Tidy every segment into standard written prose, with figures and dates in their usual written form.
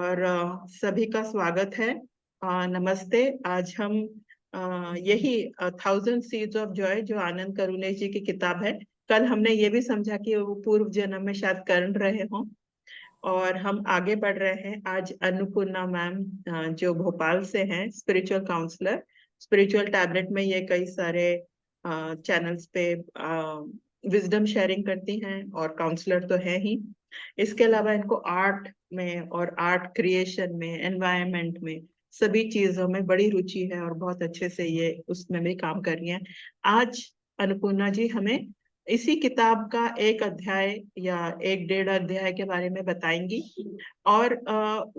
और सभी का स्वागत है। नमस्ते। आज हम यही थाउजेंड सीड्स ऑफ जॉय जो आनंद करुणेश जी की किताब है, कल हमने ये भी समझा कि वो पूर्व जन्म में शायद कर रहे हों, और हम आगे बढ़ रहे हैं। आज अन्नपूर्णा मैम जो भोपाल से हैं, स्पिरिचुअल काउंसलर, स्पिरिचुअल टैबलेट में ये कई सारे चैनल्स पे विजडम शेयरिंग करती हैं और काउंसलर तो है ही। इसके अलावा इनको आर्ट में और आर्ट क्रिएशन में, एनवायरनमेंट में, सभी चीजों में बड़ी रुचि है और बहुत अच्छे से ये उसमें भी काम कर रही हैं। आज अन्नपूर्णा जी हमें इसी किताब का एक अध्याय या एक डेढ़ अध्याय के बारे में बताएंगी, और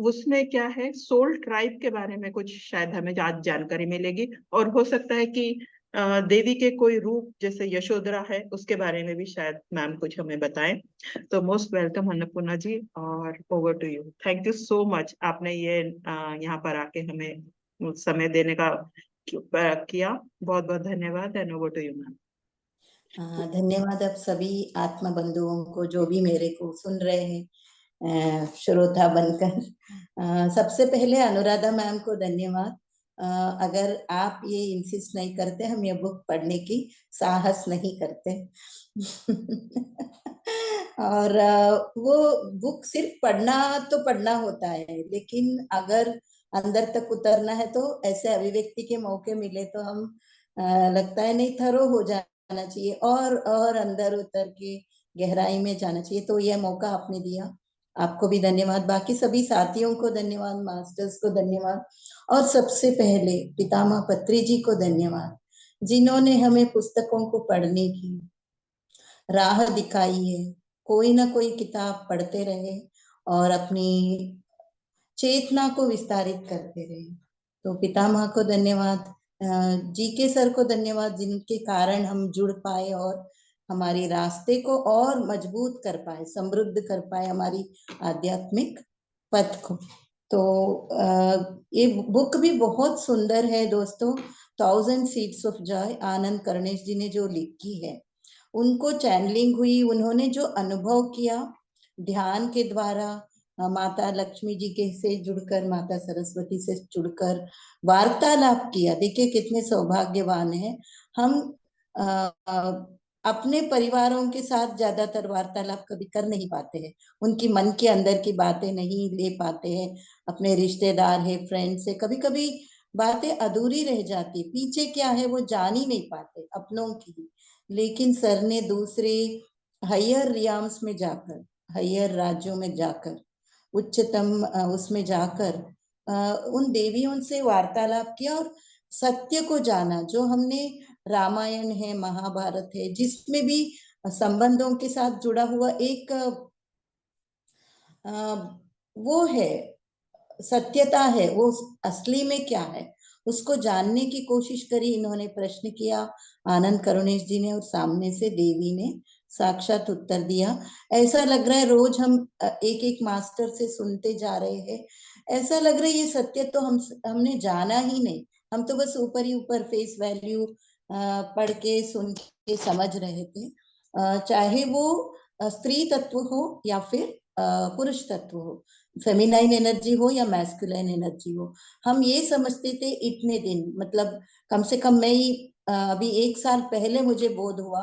उसमें क्या है, सोल ट्राइब के बारे में कुछ शायद हमें आज जानकारी मिलेगी, और हो सकता है कि देवी के कोई रूप जैसे यशोधरा है उसके बारे में भी शायद मैम कुछ हमें बताएं। तो मोस्ट वेलकम अन्नपूर्णा जी, और over to you. Thank you so much, आपने ये यहाँ पर आके हमें समय देने का किया। बहुत बहुत धन्यवाद, and over to you ma'am. धन्यवाद आप सभी आत्मा बंधुओं को जो भी मेरे को सुन रहे हैं श्रोता बनकर। सबसे पहले अनुराधा मैम को धन्यवाद। अगर आप ये इंसिस्ट नहीं करते, हम ये बुक पढ़ने की साहस नहीं करते। और वो बुक सिर्फ पढ़ना तो पढ़ना होता है, लेकिन अगर अंदर तक उतरना है तो ऐसे अभिव्यक्ति के मौके मिले तो हम लगता है नहीं, थरो हो जाना चाहिए और अंदर उतर के गहराई में जाना चाहिए। तो यह मौका आपने दिया, आपको भी धन्यवाद। बाकी सभी साथियों को धन्यवाद, मास्टर्स को धन्यवाद, और सबसे पहले पितामह पत्री जी को धन्यवाद, जिन्होंने हमें पुस्तकों को पढ़ने की राह दिखाई है। कोई ना कोई किताब पढ़ते रहे और अपनी चेतना को विस्तारित करते रहे। तो पितामह को धन्यवाद, जीके सर को धन्यवाद, जिनके कारण हम जुड़ पाए और हमारे रास्ते को और मजबूत कर पाए, समृद्ध कर पाए हमारी आध्यात्मिक पथ को। तो ये बुक भी बहुत सुंदर है दोस्तों। थाउजेंड सीड्स ऑफ जॉय आनंद करुणेश जी ने जो लिखी है, उनको चैनलिंग हुई, उन्होंने जो अनुभव किया ध्यान के द्वारा, माता लक्ष्मी जी के से जुड़कर, माता सरस्वती से जुड़कर वार्तालाप किया। देखिए कितने सौभाग्यवान हैं हम। अपने परिवारों के साथ ज्यादातर वार्तालाप कभी कर नहीं पाते हैं, उनकी मन के अंदर की बातें नहीं ले पाते हैं। अपने रिश्तेदार है, फ्रेंड से कभी कभी बातें अधूरी रह जाती, पीछे क्या है वो जान ही नहीं पाते अपनों की। लेकिन सर ने दूसरे हायर रियाम्स में जाकर, हायर राज्यों में जाकर, उच्चतम उसमें जाकर उन देवियों से वार्तालाप किया और सत्य को जाना। जो हमने रामायण है, महाभारत है, जिसमें भी संबंधों के साथ जुड़ा हुआ एक वो है, सत्यता है, वो असली में क्या है उसको जानने की कोशिश करी। इन्होंने प्रश्न किया आनंद करुणेश जी ने, और सामने से देवी ने साक्षात उत्तर दिया। ऐसा लग रहा है रोज हम एक एक मास्टर से सुनते जा रहे हैं, ऐसा लग रहा है ये सत्य तो हमने जाना ही नहीं, हम तो बस ऊपर ही ऊपर फेस वैल्यू पढ़ के सुन के समझ रहे थे। चाहे वो स्त्री तत्व हो या फिर पुरुष तत्व हो, फेमिनाइन एनर्जी हो या मैस्कुलाइन एनर्जी हो, हम ये समझते थे इतने दिन। मतलब कम से कम मैं ही अभी 1 साल पहले मुझे बोध हुआ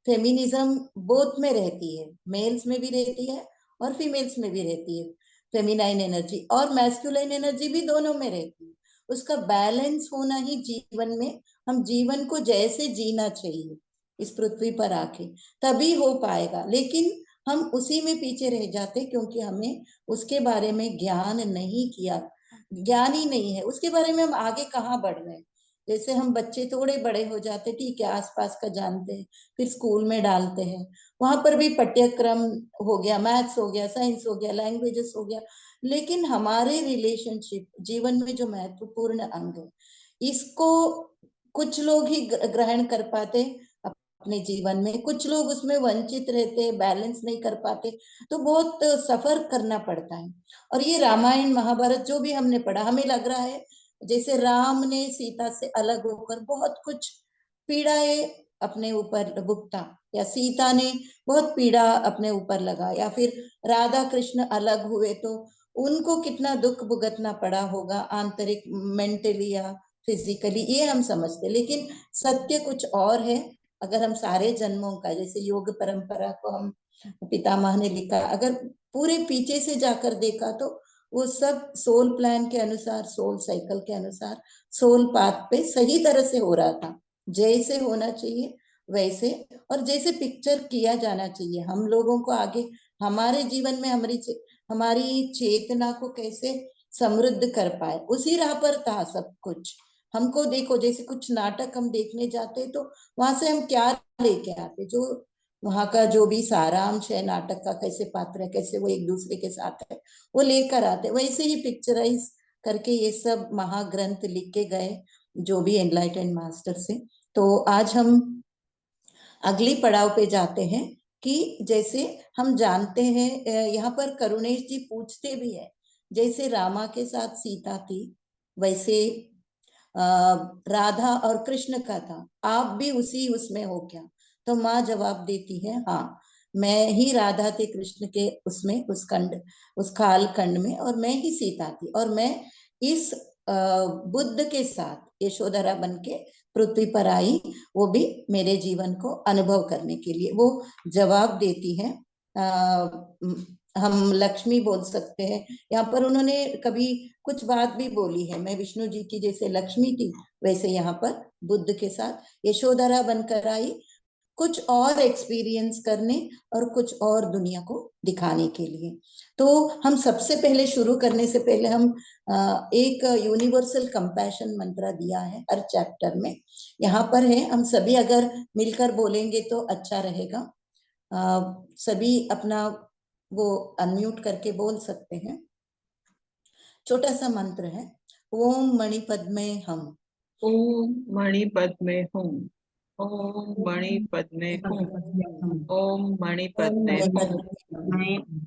फेमिनिज्म बोथ में रहती है, मेल्स में भी रहती है और फीमेल्स में भी रहती है फेमिनाइन एनर्जी, और मैस्कुलाइन एनर्जी भी दोनों में रहती है। उसका बैलेंस होना ही जीवन में, हम जीवन को जैसे जीना चाहिए इस पृथ्वी पर आके तभी हो पाएगा। लेकिन हम उसी में पीछे रह जाते क्योंकि हमें उसके बारे में ज्ञान नहीं किया, ज्ञान ही नहीं है उसके बारे में। हम आगे कहाँ बढ़ रहे हैं? जैसे हम बच्चे थोड़े बड़े हो जाते, ठीक है आसपास का जानते हैं, फिर स्कूल में डालते हैं, वहां पर भी पाठ्यक्रम हो गया, मैथ्स हो गया, साइंस हो गया, लैंग्वेजेस हो गया, लेकिन हमारे रिलेशनशिप जीवन में जो महत्वपूर्ण अंग है, इसको कुछ लोग ही ग्रहण कर पाते अपने जीवन में, कुछ लोग उसमें वंचित रहते, बैलेंस नहीं कर पाते, तो बहुत सफर करना पड़ता है। और ये रामायण महाभारत जो भी हमने पढ़ा, हमें लग रहा है जैसे राम ने सीता से अलग होकर बहुत कुछ पीड़ाएं अपने ऊपर भुगता, या सीता ने बहुत पीड़ा अपने ऊपर लगा, या फिर राधा कृष्ण अलग हुए तो उनको कितना दुख भुगतना पड़ा होगा, आंतरिक, मेंटली या फिजिकली, ये हम समझते, लेकिन सत्य कुछ और है। अगर हम सारे जन्मों का, जैसे योग परंपरा को हम पितामह ने लिखा, अगर पूरे पीछे से जाकर देखा तो वो सब सोल प्लान के अनुसार, सोल साइकिल के अनुसार, सोल पाथ पे सही तरह से हो रहा था, जैसे होना चाहिए वैसे, और जैसे पिक्चर किया जाना चाहिए। हम लोगों को आगे हमारे जीवन में हमारी चेतना को कैसे समृद्ध कर पाए, उसी राह पर था सब कुछ। हमको देखो, जैसे कुछ नाटक हम देखने जाते तो वहां से हम क्या लेके आते, जो वहां का जो भी सारांश है नाटक का, कैसे पात्र है, कैसे वो एक दूसरे के साथ है, वो लेकर आते। वैसे ही पिक्चराइज करके ये सब महाग्रंथ लिख के गए जो भी एनलाइटेंड मास्टर से। तो आज हम अगली पड़ाव पे जाते हैं कि जैसे हम जानते हैं, यहाँ पर करुणेश जी पूछते भी है, जैसे रामा के साथ सीता थी वैसे राधा और कृष्ण का था, आप भी उसी उसमें हो क्या? तो माँ जवाब देती है, हाँ, मैं ही राधा थी कृष्ण के उसमें, उस खंड, उस काल खंड में, और मैं ही सीता थी, और मैं इस बुद्ध के साथ यशोधरा बन के पृथ्वी पर आई, वो भी मेरे जीवन को अनुभव करने के लिए। वो जवाब देती है। हम लक्ष्मी बोल सकते हैं, यहाँ पर उन्होंने कभी कुछ बात भी बोली है, मैं विष्णु जी की जैसे लक्ष्मी थी वैसे यहाँ पर बुद्ध के साथ यशोधरा बनकर आई, कुछ और एक्सपीरियंस करने और कुछ और दुनिया को दिखाने के लिए। तो हम सबसे पहले शुरू करने से पहले हम एक यूनिवर्सल कंपैशन मंत्र दिया है हर चैप्टर में, यहाँ पर है, हम सभी अगर मिलकर बोलेंगे तो अच्छा रहेगा। सभी अपना वो अनम्यूट करके बोल सकते हैं। छोटा सा मंत्र है, ओम मणिपद में हम, ओम मणिपद में हूँ, ओम मणिपद में हूँ, ओम मणिपद में हूँ।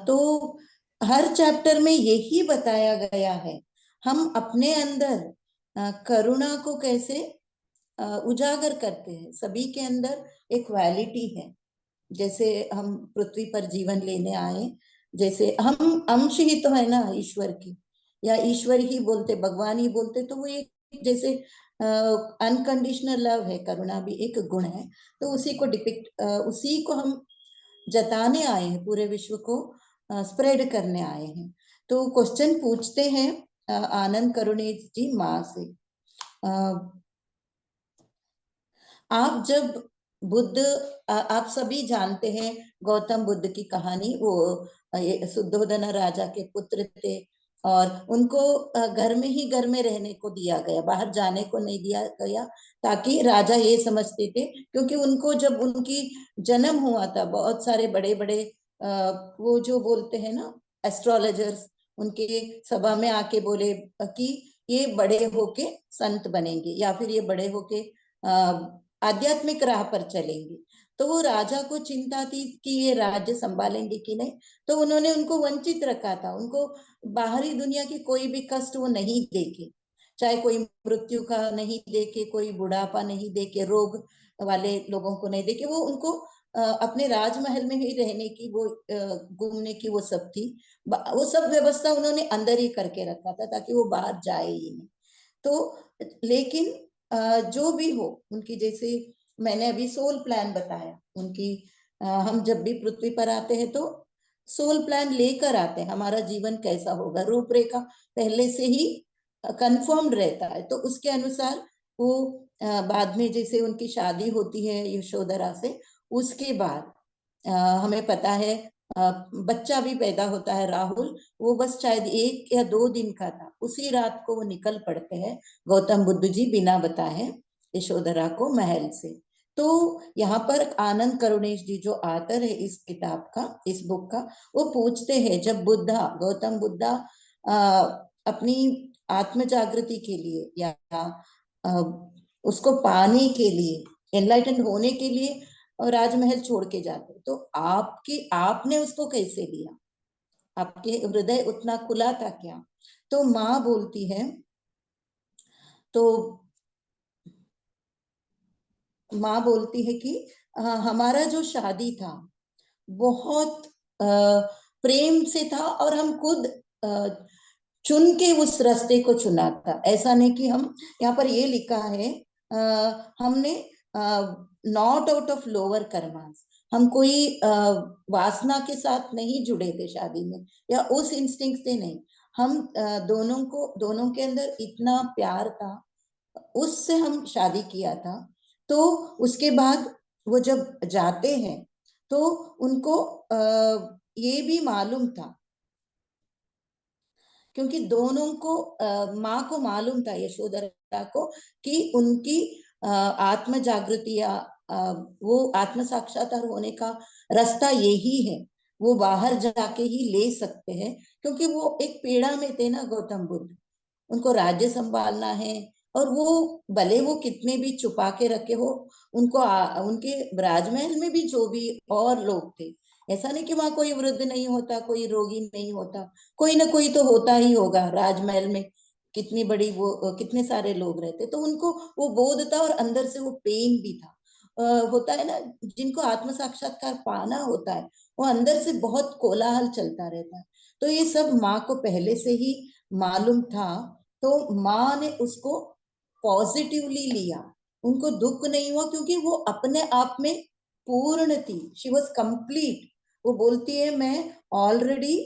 तो हर चैप्टर में यही बताया गया है, हम अपने अंदर करुणा को कैसे उजागर करते हैं। सभी के अंदर एक क्वालिटी है, जैसे हम पृथ्वी पर जीवन लेने आए, जैसे हम अंश ही तो है ना ईश्वर की, या ईश्वर ही बोलते, भगवान ही बोलते, तो वो एक जैसे अनकंडीशनल लव है, करुणा भी एक गुण है। तो उसी को डिपिक्ट, उसी को हम जताने आए हैं, पूरे विश्व को स्प्रेड करने आए हैं। तो क्वेश्चन पूछते हैं आनंद करुणेश जी माँ से, आप जब बुद्ध, आप सभी जानते हैं गौतम बुद्ध की कहानी, वो शुद्धोधन राजा के पुत्र थे, और उनको घर में ही घर में रहने को दिया गया, बाहर जाने को नहीं दिया गया, ताकि राजा ये समझते थे, क्योंकि उनको जब उनकी जन्म हुआ था, बहुत सारे बड़े बड़े वो जो बोलते हैं ना एस्ट्रोलॉजर्स, उनके सभा में आके बोले कि ये बड़े होके संत बनेंगे, या फिर ये बड़े होके आध्यात्मिक राह पर चलेंगे। तो वो राजा को चिंता थी कि ये राज्य संभालेंगे कि नहीं, तो उन्होंने उनको वंचित रखा था, उनको बाहरी दुनिया की कोई भी कष्ट वो नहीं देखे, चाहे कोई मृत्यु का नहीं देखे, कोई बुढ़ापा नहीं देखे, रोग वाले लोगों को नहीं देखे, वो उनको अपने राजमहल में ही रहने की, वो घूमने की वो सब थी, वो सब व्यवस्था उन्होंने अंदर ही करके रखा था ताकि वो बाहर जाए ही नहीं। तो लेकिन जो भी हो, उनकी जैसे मैंने अभी सोल प्लान बताया उनकी, हम जब भी पृथ्वी पर आते हैं तो सोल प्लान लेकर आते हैं, हमारा जीवन कैसा होगा, रूपरेखा पहले से ही कंफर्म्ड रहता है। तो उसके अनुसार वो बाद में जैसे उनकी शादी होती है यशोधरा से, उसके बाद हमें पता है बच्चा भी पैदा होता है राहुल, वो बस शायद 1 या 2 दिन का था, उसी रात को वो निकल पड़ते हैं गौतम बुद्ध जी बिना बताए यशोधरा को महल से। तो यहाँ पर आनंद करुणेश जी जो आतर है इस किताब का, इस बुक का, वो पूछते हैं जब बुद्धा, गौतम बुद्धा अपनी आत्म जागृति के लिए या उसको पाने के लिए, एनलाइटन होने के लिए और राजमहल छोड़ के जाते, तो आपने उसको कैसे लिया, आपके हृदय उतना खुला था क्या? तो माँ बोलती है, तो माँ बोलती है कि हमारा जो शादी था बहुत प्रेम से था, और हम खुद चुन के उस रास्ते को चुना था। ऐसा नहीं कि हम, यहाँ पर ये लिखा है हमने not out of lower karmas, हम कोई वासना के साथ नहीं जुड़े थे शादी में, या उस इंस्टिंक्ट से नहीं। हम दोनों के अंदर इतना प्यार था, उससे हम शादी किया था। तो उसके बाद वो जब जाते हैं तो उनको ये भी मालूम था, क्योंकि दोनों को माँ को मालूम था, यशोधरा को, कि उनकी आत्म जागृति या वो आत्म साक्षात्कार होने का रास्ता यही है, वो बाहर जाके ही ले सकते हैं। क्योंकि वो एक पीड़ा में थे ना गौतम बुद्ध, उनको राज्य संभालना है, और वो भले वो कितने भी छुपा के रखे हो, उनको उनके राजमहल में भी जो भी और लोग थे, ऐसा नहीं कि वहां कोई वृद्ध नहीं होता, कोई रोगी नहीं होता, कोई ना कोई तो होता ही होगा राजमहल में। कितनी बड़ी वो कितने सारे लोग रहते, तो उनको वो बोध था, और अंदर से वो पेन भी था। होता है ना, जिनको आत्म साक्षात्कार पाना होता है, वो अंदर से बहुत कोलाहल चलता रहता है। तो ये सब माँ को पहले से ही मालूम था, तो माँ ने उसको पॉजिटिवली लिया, उनको दुख नहीं हुआ, क्योंकि वो अपने आप में पूर्ण थी, शी वॉज कंप्लीट। वो बोलती है मैं ऑलरेडी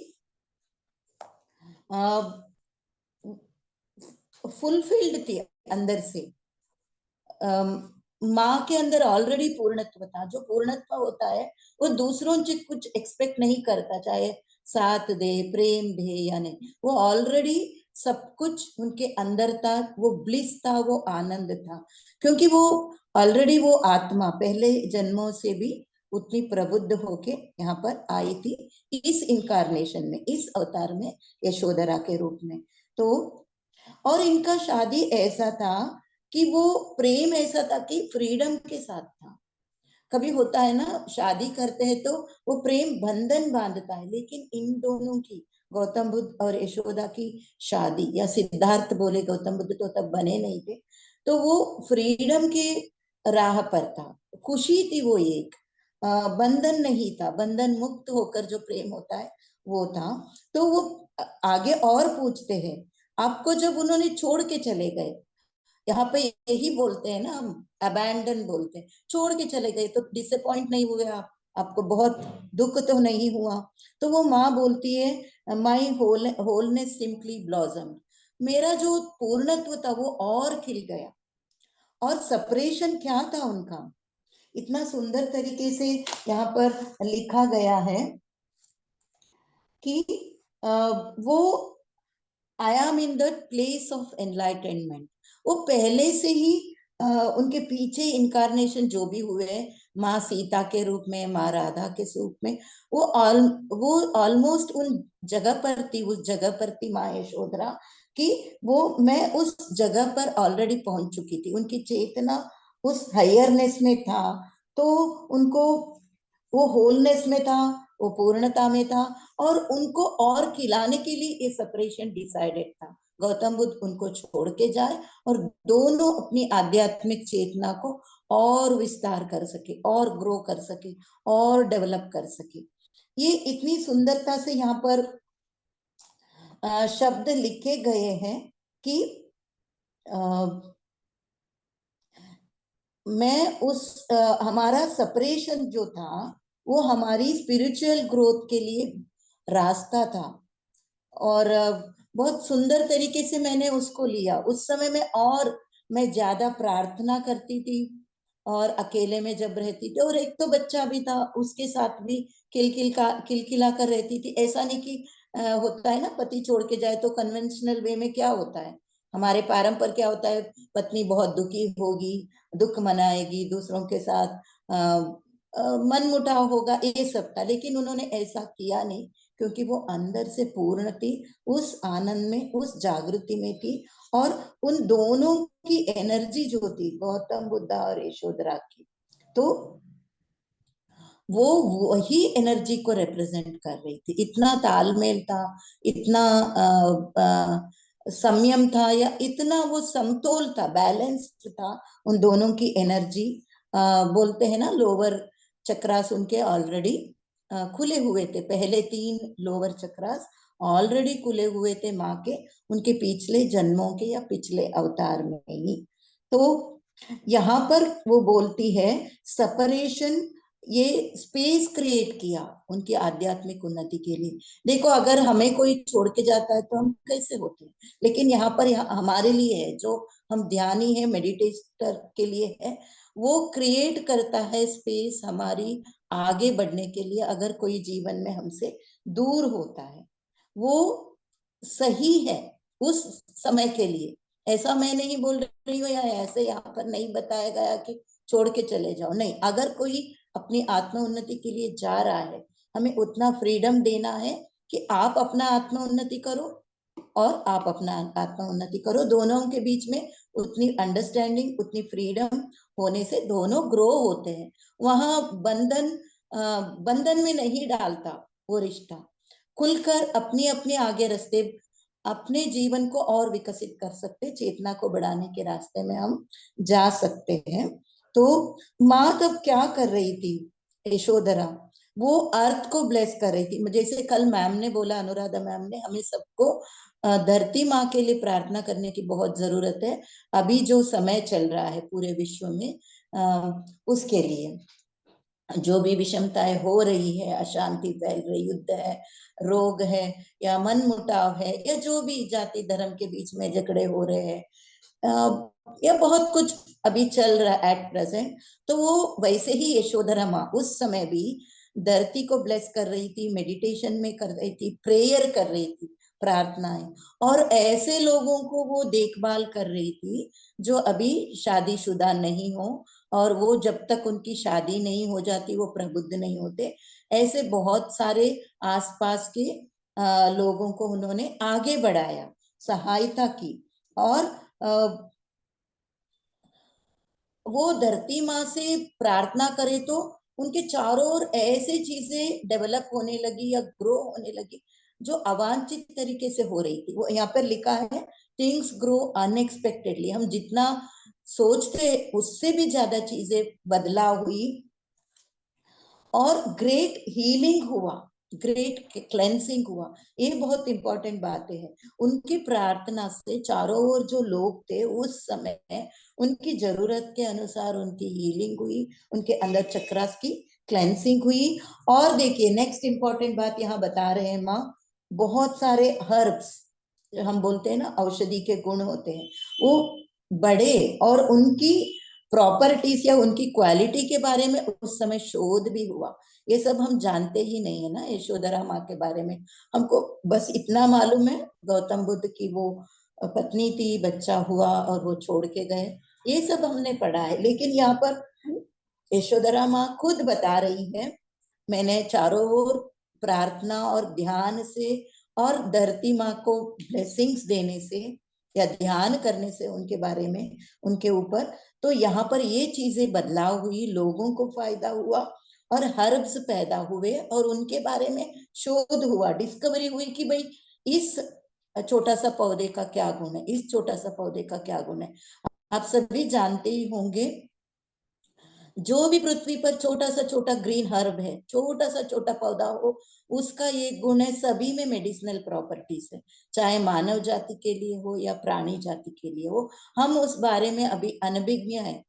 फुलफिल्ड थी अंदर से। माँ के अंदर ऑलरेडी पूर्णत्व था। जो पूर्णत्व होता है वो दूसरों से कुछ एक्सपेक्ट नहीं करता, चाहे साथ दे, प्रेम दे या नहीं, वो ऑलरेडी सब कुछ उनके अंदर था, वो ब्लिस था, वो आनंद था, क्योंकि वो ऑलरेडी वो आत्मा पहले जन्मों से भी उतनी प्रबुद्ध होके यहाँ पर आई थी, इस इनकारनेशन में, इस अवतार में, यशोधरा के रूप में। तो और इनका शादी ऐसा था कि वो प्रेम ऐसा था कि फ्रीडम के साथ था। कभी होता है ना, शादी करते हैं तो वो प्रेम बंधन बांधता है, लेकिन इन दोनों की, गौतम बुद्ध और यशोदा की शादी, या सिद्धार्थ बोले, गौतम बुद्ध तो तब बने नहीं थे, तो वो फ्रीडम के राह पर था, खुशी थी वो एक, बंधन नहीं था, बंधन मुक्त होकर जो प्रेम होता है वो था। तो वो आगे और पूछते हैं, आपको जब उन्होंने छोड़ के चले गए, यहाँ पे यही बोलते हैं ना हम, अबैंडन बोलते हैं, छोड़ के चले गए, तो डिसअपॉइंट नहीं हुए आप, आपको बहुत दुख तो नहीं हुआ? तो वो माँ बोलती है, माई होलनेस सिंपली ब्लॉसम, मेरा जो पूर्णत्व था वो और खिल गया। और सेपरेशन क्या था उनका, इतना सुंदर तरीके से यहाँ पर लिखा गया है कि वो I am in the place of enlightenment. वो पहले से ही उनके पीछे इनकारनेशन जो भी हुए हैं, माँ सीता के रूप में, माँ राधा के रूप में, वो ऑलमोस्ट उन जगह पर थी, उस जगह पर थी माँ यशोधरा कि वो, मैं उस जगह पर ऑलरेडी पहुंच चुकी थी, उनकी चेतना उस हायरनेस में था। तो उनको वो होलनेस में था, वो पूर्णता में था, और उनको और खिलाने के लिए ये सेपरेशन डिसाइडेड था। गौतम बुद्ध उनको छोड़ के जाए और दोनों अपनी आध्यात्मिक चेतना को और विस्तार कर सके, और ग्रो कर सके, और डेवलप कर सके। ये इतनी सुंदरता से यहाँ पर शब्द लिखे गए हैं कि मैं उस हमारा सेपरेशन जो था वो हमारी स्पिरिचुअल ग्रोथ के लिए रास्ता था। और बहुत सुंदर तरीके से मैंने उसको लिया। उस समय में और मैं ज्यादा प्रार्थना करती थी, और अकेले में जब रहती थी, और एक तो बच्चा भी था, उसके साथ भी किलकिला कर रहती थी। ऐसा नहीं कि होता है ना, पति छोड़ के जाए तो कन्वेंशनल वे में क्या होता है, हमारे पारंपर क्या होता है, पत्नी बहुत दुखी होगी, दुख मनाएगी, दूसरों के साथ मन मुटाव होगा, ये सब था। लेकिन उन्होंने ऐसा किया नहीं, क्योंकि वो अंदर से पूर्ण थी, उस आनंद में, उस जागृति में थी। और उन दोनों की एनर्जी जो थी, गौतम बुद्धा और यशोधरा की, तो वो वही एनर्जी को रिप्रेजेंट कर रही थी। इतना तालमेल था, इतना संयम था, या इतना वो समतोल था, बैलेंस्ड था उन दोनों की एनर्जी। बोलते हैं ना, लोअर चक्रास उनके ऑलरेडी खुले हुए थे, पहले 3 लोअर चक्रास ऑलरेडी खुले हुए थे माँ के, उनके पिछले जन्मों के या पिछले अवतार में ही। तो यहाँ पर वो बोलती है सेपरेशन, ये स्पेस क्रिएट किया उनकी आध्यात्मिक उन्नति के लिए। देखो अगर हमें कोई छोड़ के जाता है तो हम कैसे होते हैं, लेकिन यहाँ पर हमारे लिए है, जो हम ध्यानी है, मेडिटेटर के लिए है, वो क्रिएट करता है स्पेस हमारी आगे बढ़ने के लिए। अगर कोई जीवन में हमसे दूर होता है, वो सही है उस समय के लिए। ऐसा मैं नहीं बोल रही हूँ या ऐसे यहाँ पर नहीं बताया गया कि छोड़ के चले जाओ, नहीं। अगर कोई अपनी आत्म उन्नति के लिए जा रहा है, हमें उतना फ्रीडम देना है कि आप अपना आत्म उन्नति करो और आप अपना आत्म उन्नति करो। दोनों के बीच में उतनी अंडरस्टैंडिंग, उतनी फ्रीडम होने से दोनों ग्रो होते हैं। वहां बंधन में नहीं डालता वो रिश्ता, खुलकर अपनी अपनी आगे रास्ते, अपने जीवन को और विकसित कर सकते, चेतना को बढ़ाने के रास्ते में हम जा सकते हैं। तो माँ तब क्या कर रही थी, यशोधरा, वो अर्थ को ब्लेस कर रही थी। जैसे कल मैम ने बोला, अनुराधा मैम ने, हमें सबको धरती माँ के लिए प्रार्थना करने की बहुत जरूरत है। अभी जो समय चल रहा है पूरे विश्व में, उसके लिए जो भी विषमताएं हो रही है, अशांति फैल रही, युद्ध है, रोग है, या मन मुटाव है, या जो भी जाति धर्म के बीच में झगड़े हो रहे हैं, या बहुत कुछ अभी चल रहा है एट प्रेजेंट, तो वो वैसे ही यशोधरा माँ उस समय भी धरती को ब्लेस कर रही थी, मेडिटेशन में कर रही थी, प्रेयर कर रही थी, प्रार्थनाएं। और ऐसे लोगों को वो देखभाल कर रही थी जो अभी शादीशुदा नहीं हो, और वो जब तक उनकी शादी नहीं हो जाती वो प्रबुद्ध नहीं होते। ऐसे बहुत सारे आसपास के लोगों को उन्होंने आगे बढ़ाया, सहायता की। और वो धरती माँ से प्रार्थना करे तो उनके चारों ओर ऐसे चीजें डेवलप होने लगी या ग्रो होने लगी जो अवांछित तरीके से हो रही थी। वो यहाँ पर लिखा है, थिंग्स ग्रो अनएक्सपेक्टेडली। हम जितना सोचते उससे भी ज्यादा चीजें बदलाव हुई, और ग्रेट हीलिंग हुआ, ग्रेट क्लेंसिंग हुआ। ये बहुत इंपॉर्टेंट बातें हैं। उनकी प्रार्थना से चारों ओर जो लोग थे उस समय, उनकी जरूरत के अनुसार उनकी हीलिंग हुई, उनके अंदर चक्रास की क्लेंसिंग हुई। और देखिए नेक्स्ट इंपॉर्टेंट बात यहाँ बता रहे हैं माँ, बहुत सारे हर्ब्स, हम बोलते हैं ना औषधि के गुण होते हैं, वो बड़े, और उनकी प्रॉपर्टीज या उनकी क्वालिटी के बारे में उस समय शोध भी हुआ। ये सब हम जानते ही नहीं है ना यशोधरा माँ के बारे में। हमको बस इतना मालूम है गौतम बुद्ध की वो पत्नी थी, बच्चा हुआ और वो छोड़ के गए, ये सब हमने पढ़ा है। लेकिन यहाँ पर यशोधरा माँ खुद बता रही है, मैंने चारों ओर प्रार्थना और ध्यान से और धरती माँ को ब्लेसिंग्स देने से या ध्यान करने से उनके बारे में, उनके ऊपर, तो यहाँ पर ये चीजें बदलाव हुई, लोगों को फायदा हुआ और हर्ब्स पैदा हुए और उनके बारे में शोध हुआ, डिस्कवरी हुई कि भाई इस छोटा सा पौधे का क्या गुण है, इस छोटा सा पौधे का क्या गुण है। आप सभी जानते ही होंगे, जो भी पृथ्वी पर छोटा सा छोटा ग्रीन हर्ब है, छोटा सा छोटा पौधा हो, उसका ये गुण है, सभी में मेडिसिनल प्रॉपर्टीज है, चाहे मानव जाति के लिए हो या प्राणी जाति के लिए हो। हम उस बारे में अभी अनभिज्ञ हैं।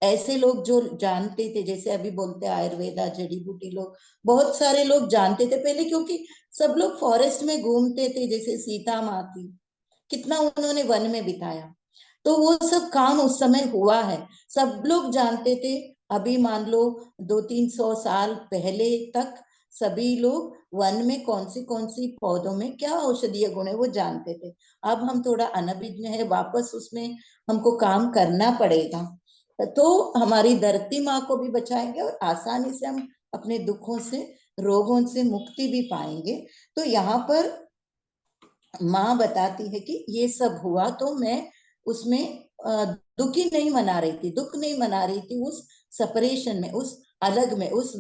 ऐसे लोग जो जानते थे, जैसे अभी बोलते हैं आयुर्वेदा, जड़ी बूटी, लोग बहुत सारे लोग जानते थे पहले, क्योंकि सब लोग फॉरेस्ट में घूमते थे। जैसे सीता माँ थी, कितना उन्होंने वन में बिताया, तो वो सब काम उस समय हुआ है, सब लोग जानते थे। अभी मान लो 200-300 साल पहले तक सभी लोग वन में कौन सी पौधों में क्या औषधीय गुण है वो जानते थे। अब हम थोड़ा अनभिज्ञ है, वापस उसमें हमको काम करना पड़ेगा, तो हमारी धरती माँ को भी बचाएंगे और आसानी से हम अपने दुखों से, रोगों से मुक्ति भी पाएंगे। तो यहाँ पर माँ बताती है कि ये सब हुआ तो मैं उसमें दुखी नहीं मना रही थी, दुख नहीं मना रही थी, उस सेपरेशन में, उस अलग में, उस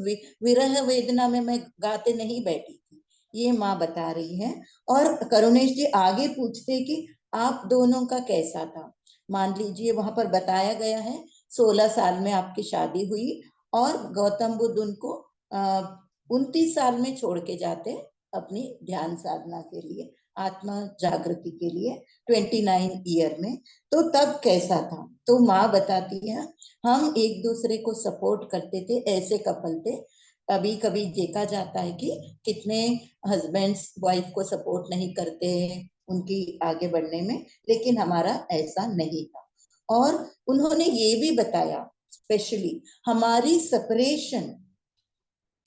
विरह वेदना में मैं गाते नहीं बैठी थी, ये माँ बता रही है। और करुणेश जी आगे पूछते कि आप दोनों का कैसा था। मान लीजिए वहां पर बताया गया है 16 साल में आपकी शादी हुई और गौतम बुद्ध उनको 29 साल में छोड़ के जाते अपनी ध्यान साधना के लिए, आत्मा जागृति के लिए, 29 ईयर में। तो तब कैसा था, तो माँ बताती है हम एक दूसरे को सपोर्ट करते थे, ऐसे कपल थे। अभी कभी देखा जाता है कि कितने हस्बैंड्स वाइफ को सपोर्ट नहीं करते उनकी आगे बढ़ने में, लेकिन हमारा ऐसा नहीं था। और उन्होंने ये भी बताया स्पेशली हमारी सेपरेशन,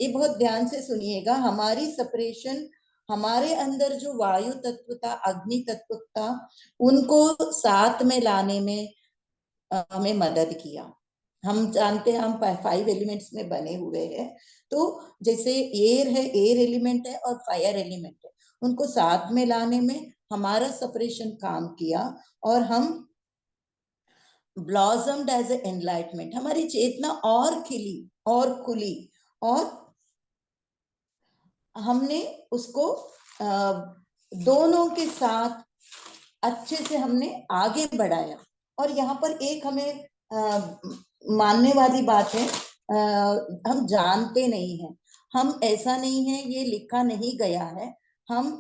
ये बहुत ध्यान से सुनिएगा, हमारी सेपरेशन, हमारे अंदर जो वायु तत्व था, अग्नि तत्व था, उनको साथ में लाने में हमें मदद किया। हम जानते हैं हम 5 एलिमेंट्स में बने हुए हैं, तो जैसे एयर है, एयर एलिमेंट है, और फायर एलिमेंट है, उनको साथ में लाने में हमारा सेपरेशन काम किया, और हम ब्लॉसम्ड एज ए एनलाइटमेंट, हमारी चेतना और खिली और खुली, और हमने उसको दोनों के साथ अच्छे से हमने आगे बढ़ाया। और यहाँ पर एक हमें मानने वाली बात है, हम जानते नहीं हैं, हम ऐसा नहीं है, ये लिखा नहीं गया है, हम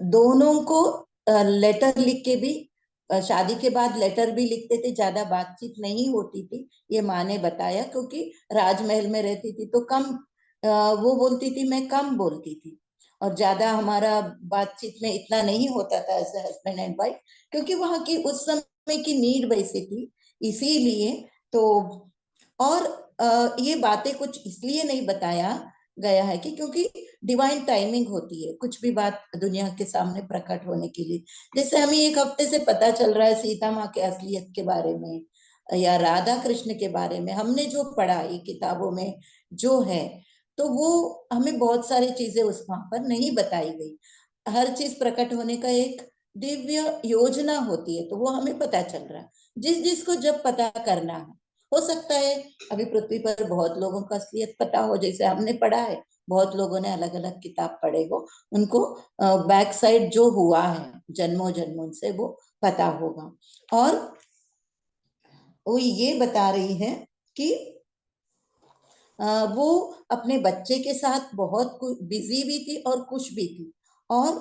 दोनों को लेटर लिख के भी, शादी के बाद लेटर भी लिखते थे, ज्यादा बातचीत नहीं होती थी, ये माँ ने बताया, क्योंकि राजमहल में रहती थी तो कम वो बोलती थी, मैं कम बोलती थी, और ज्यादा हमारा बातचीत में इतना नहीं होता था ऐसे हस्बैंड एंड वाइफ, क्योंकि वहां की उस समय की नीड वैसी थी, इसीलिए। तो और ये बातें कुछ इसलिए नहीं बताया गया है कि क्योंकि डिवाइन टाइमिंग होती है कुछ भी बात दुनिया के सामने प्रकट होने के लिए। जैसे हमें एक हफ्ते से पता चल रहा है सीता माँ के असलियत के बारे में, या राधा कृष्ण के बारे में, हमने जो पढ़ा ये किताबों में जो है, तो वो हमें बहुत सारी चीजें उस वहां पर नहीं बताई गई। हर चीज प्रकट होने का एक दिव्य योजना होती है, तो वो हमें पता चल रहा है जिस जिसको जब पता करना है। हो सकता है अभी पृथ्वी पर बहुत लोगों को असलियत पता हो, जैसे हमने पढ़ा है, बहुत लोगों ने अलग अलग किताब पढ़े हो, उनको बैक साइड जो हुआ है जन्मों जन्मों से वो पता होगा। और वो ये बता रही है कि वो अपने बच्चे के साथ बहुत बिजी भी थी और खुश भी थी, और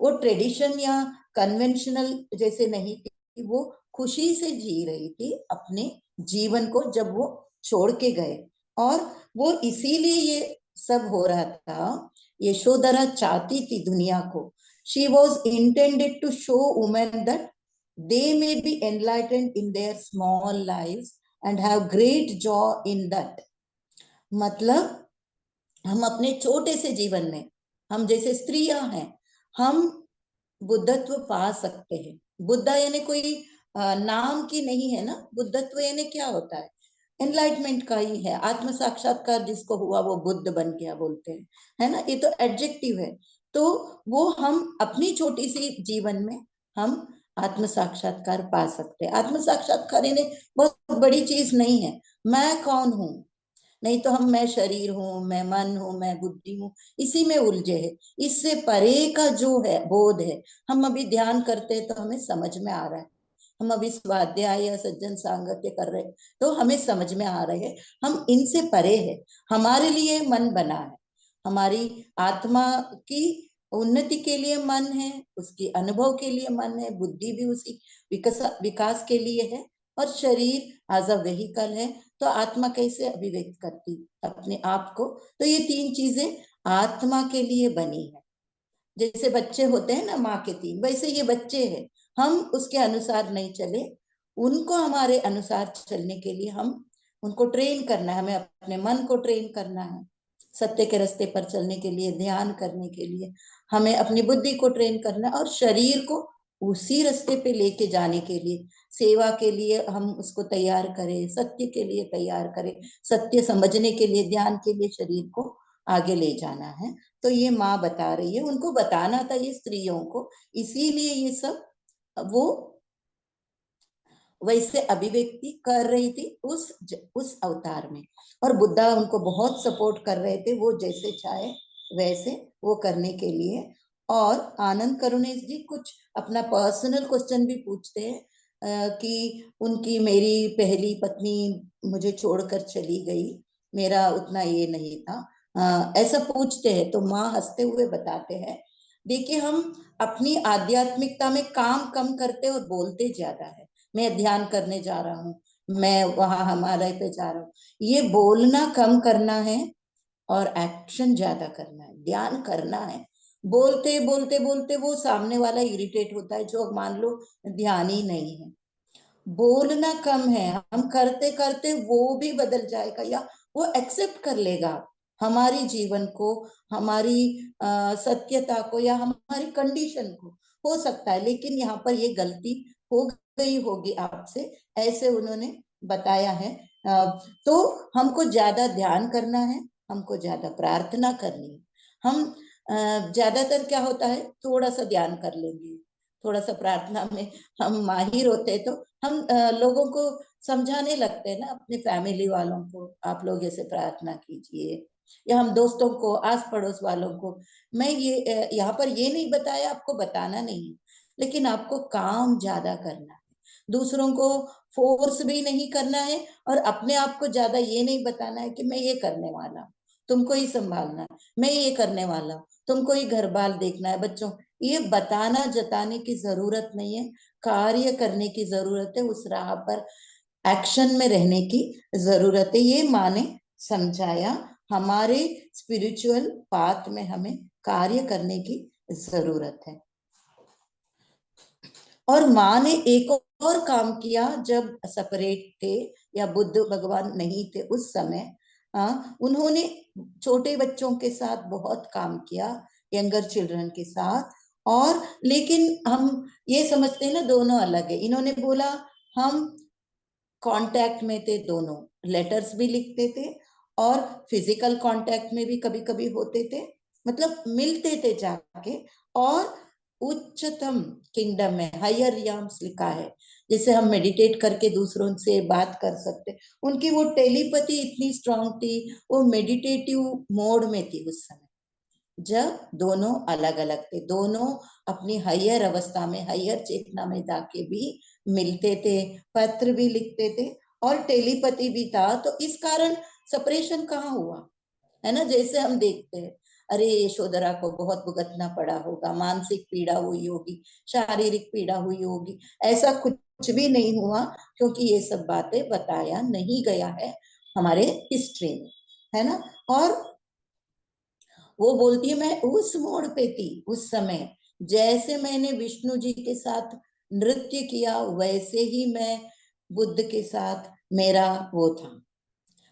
वो ट्रेडिशन या कन्वेंशनल जैसे नहीं थी, वो खुशी से जी रही थी अपने जीवन को जब वो छोड़ के गए। और वो इसीलिए ये सब हो रहा था, यशोधरा चाहती थी दुनिया को, she was intended to show women that they may be enlightened in their small lives and have great joy in that. मतलब हम अपने छोटे से जीवन में, हम जैसे स्त्रियां हैं, हम बुद्धत्व पा सकते हैं। बुद्धा यानी कोई नाम की नहीं है ना, बुद्धत्व यानी क्या होता है, एनलाइटमेंट का ही है, आत्म साक्षात्कार जिसको हुआ वो बुद्ध बन गया बोलते हैं, है ना, ये तो एडजेक्टिव है। तो वो हम अपनी छोटी सी जीवन में हम आत्म साक्षात्कार पा सकते हैं। आत्म साक्षात्कार यानी बहुत बड़ी चीज नहीं है, मैं कौन हूं, नहीं तो हम मैं शरीर हूं, मैं मन हूं, मैं बुद्धि हूं, इसी में उलझे है। इससे परे का जो है बोध है, हम अभी ध्यान करते हैं तो हमें समझ में आ रहा है, हम अभी स्वाध्याय या सज्जन सांगत्य कर रहे तो हमें समझ में आ रहे हैं, हम इनसे परे है। हमारे लिए मन बना है, हमारी आत्मा की उन्नति के लिए मन है, उसकी अनुभव के लिए मन है, बुद्धि भी उसी विकास के लिए है, और शरीर एज अ व्हीकल है। तो आत्मा कैसे अभिव्यक्त करती अपने आप को, तो ये 3 चीजें आत्मा के लिए बनी है। जैसे बच्चे होते हैं ना माँ के 3, वैसे ये बच्चे हैं, हम उसके अनुसार नहीं चले, उनको हमारे अनुसार चलने के लिए हम उनको ट्रेन करना है, हमें अपने मन को ट्रेन करना है सत्य के रास्ते पर चलने के लिए, ध्यान करने के लिए हमें अपनी बुद्धि को ट्रेन करना है, और शरीर को उसी रास्ते पे लेके जाने के लिए, सेवा के लिए हम उसको तैयार करें, सत्य के लिए तैयार करें, सत्य समझने के लिए, ध्यान के लिए शरीर को आगे ले जाना है। तो ये माँ बता रही है, उनको बताना था ये स्त्रियों को, इसीलिए ये सब वो वैसे अभिव्यक्ति कर रही थी उस अवतार में। और बुद्धा उनको बहुत सपोर्ट कर रहे थे, वो जैसे चाहे वैसे वो करने के लिए। और आनंद करुणेश जी कुछ अपना पर्सनल क्वेश्चन भी पूछते हैं कि उनकी मेरी पहली पत्नी मुझे छोड़कर चली गई, मेरा उतना ये नहीं था, ऐसा पूछते हैं तो माँ हंसते हुए बताते हैं, देखिए हम अपनी आध्यात्मिकता में काम कम करते और बोलते ज्यादा है। मैं ध्यान करने जा रहा हूँ, मैं वहां हिमालय पे जा रहा हूँ, ये बोलना कम करना है और एक्शन ज्यादा करना है, ध्यान करना है। बोलते बोलते बोलते वो सामने वाला इरिटेट होता है जो मान लो ध्यान ही नहीं है। बोलना कम है, हम करते करते वो भी बदल जाएगा या वो एक्सेप्ट कर लेगा हमारी जीवन को, हमारी सत्यता को या हमारी कंडीशन को। हो सकता है, लेकिन यहाँ पर ये गलती हो गई होगी आपसे, ऐसे उन्होंने बताया है। तो हमको ज्यादा ध्यान करना है, हमको ज्यादा प्रार्थना करनी है। हम ज्यादातर क्या होता है, थोड़ा सा ध्यान कर लेंगे, थोड़ा सा प्रार्थना में हम माहिर होते हैं, तो हम लोगों को समझाने लगते हैं ना, अपने फैमिली वालों को, आप लोग ऐसे प्रार्थना कीजिए, या हम दोस्तों को, आस पड़ोस वालों को। मैं ये यहाँ पर ये नहीं बताया, आपको बताना नहीं, लेकिन आपको काम ज्यादा करना है, दूसरों को फोर्स भी नहीं करना है, और अपने आप को ज्यादा ये नहीं बताना है कि मैं ये करने वाला हूँ, तुमको ही संभालना है, मैं ये करने वाला हूँ, तुमको ही घर बार देखना है, बच्चों। ये बताना जताने की जरूरत नहीं है, कार्य करने की जरूरत है, उस राह पर एक्शन में रहने की जरूरत है। ये माँ ने समझाया, हमारे स्पिरिचुअल पाथ में हमें कार्य करने की जरूरत है। और माँ ने एक और काम किया, जब सेपरेट थे या बुद्ध भगवान नहीं थे उस समय, उन्होंने छोटे बच्चों के साथ बहुत काम किया, यंगर चिल्ड्रन के साथ। और लेकिन हम ये समझते हैं ना, दोनों अलग है। इन्होंने बोला हम कांटेक्ट में थे, दोनों लेटर्स भी लिखते थे और फिजिकल कांटेक्ट में भी कभी कभी होते थे, मतलब मिलते थे जाके। और उच्चतम किंगडम में हायर रियम्स लिखा है, जैसे हम मेडिटेट करके दूसरों से बात कर सकते, उनकी वो टेलीपैथी इतनी स्ट्रांग थी, वो मेडिटेटिव मोड में थी उस समय, जब दोनों अलग अलग थे, दोनों अपनी हायर अवस्था में, हायर चेतना में जाके भी मिलते थे, पत्र भी लिखते थे और टेलीपैथी भी था। तो इस कारण सेपरेशन कहाँ हुआ, है ना। जैसे हम देखते हैं, अरे यशोधरा को बहुत भुगतना पड़ा होगा, मानसिक पीड़ा हुई होगी, शारीरिक पीड़ा हुई होगी, ऐसा कुछ भी नहीं हुआ, क्योंकि ये सब बातें बताया नहीं गया है हमारे हिस्ट्री में, है ना। और वो बोलती है, मैं उस मोड़ पे थी उस समय, जैसे मैंने विष्णु जी के साथ नृत्य किया वैसे ही मैं बुद्ध के साथ, मेरा वो था।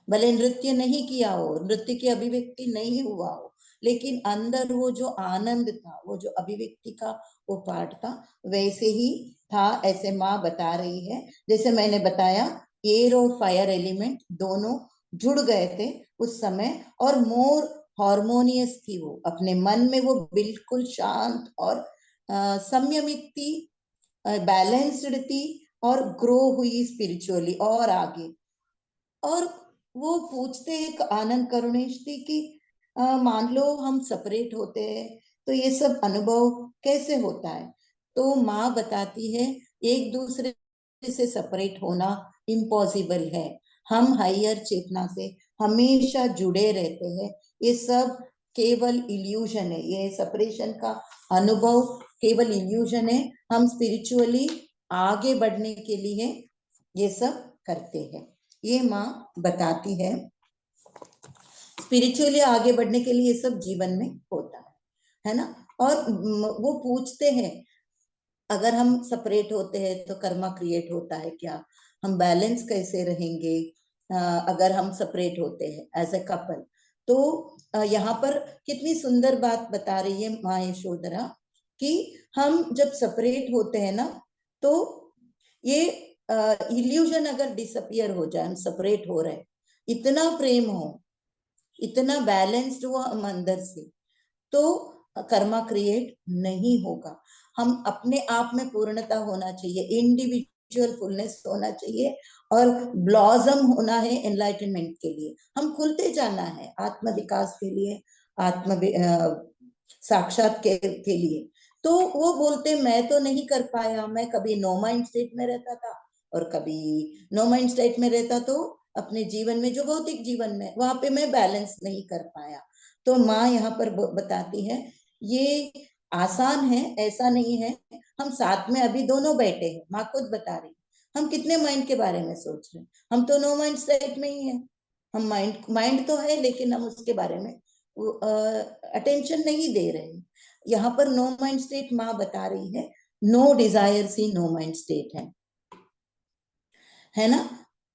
भले नृत्य नहीं किया हो, नृत्य की अभिव्यक्ति नहीं हुआ हो, लेकिन अंदर वो जो आनंद था, वो जो अभिव्यक्ति का वो पार्ट था, वैसे ही था, ऐसे माँ बता रही है। जैसे मैंने बताया, एयर और फायर एलिमेंट दोनों जुड़ गए थे उस समय, और मोर हार्मोनियस थी वो, अपने मन में वो बिल्कुल शांत और संयमित थी, बैलेंस्ड थी, और ग्रो हुई स्पिरिचुअली और आगे। और वो पूछते एक आनंद करुणेश थी कि मान लो हम सेपरेट होते हैं तो ये सब अनुभव कैसे होता है। तो माँ बताती है, एक दूसरे से सेपरेट होना इम्पॉसिबल है, हम हायर चेतना से हमेशा जुड़े रहते हैं, ये सब केवल इल्यूजन है, ये सेपरेशन का अनुभव केवल इल्यूजन है, हम स्पिरिचुअली आगे बढ़ने के लिए ये सब करते हैं। ये माँ बताती है, स्पिरिचुअली आगे बढ़ने के लिए ये सब जीवन में होता है ना। और वो पूछते हैं, अगर हम सेपरेट होते हैं तो कर्मा क्रिएट होता है क्या, हम बैलेंस कैसे रहेंगे अगर हम सेपरेट होते हैं एज ए कपल। तो यहाँ पर कितनी सुंदर बात बता रही है माँ यशोधरा, कि हम जब सेपरेट होते हैं ना, तो ये इल्यूजन अगर डिसअपियर हो जाए, हम सेपरेट हो रहे, इतना प्रेम हो, इतना बैलेंस्ड हुआ हम अंदर से, तो कर्मा क्रिएट नहीं होगा। हम अपने आप में पूर्णता होना चाहिए, इंडिविजुअल फुलनेस होना चाहिए, और ब्लॉसम होना है एनलाइटनमेंट के लिए, हम खुलते जाना है आत्म विकास के लिए, आत्म साक्षात के लिए। तो वो बोलते, मैं तो नहीं कर पाया, मैं कभी नो माइंड स्टेट में रहता था और कभी नो माइंड स्टेट में रहता, तो अपने जीवन में, जो भौतिक जीवन में, वहां पे मैं बैलेंस नहीं कर पाया। तो माँ यहाँ पर बताती है ये आसान है, ऐसा नहीं है। हम साथ में अभी दोनों बैठे हैं, माँ खुद बता रही, हम कितने माइंड के बारे में सोच रहे हैं, हम तो नो माइंड स्टेट में ही है। हम माइंड तो है, लेकिन हम उसके बारे में अटेंशन नहीं दे रहे हैं। यहाँ पर नो माइंड स्टेट माँ बता रही है, नो डिजायर सी नो माइंड स्टेट है ना।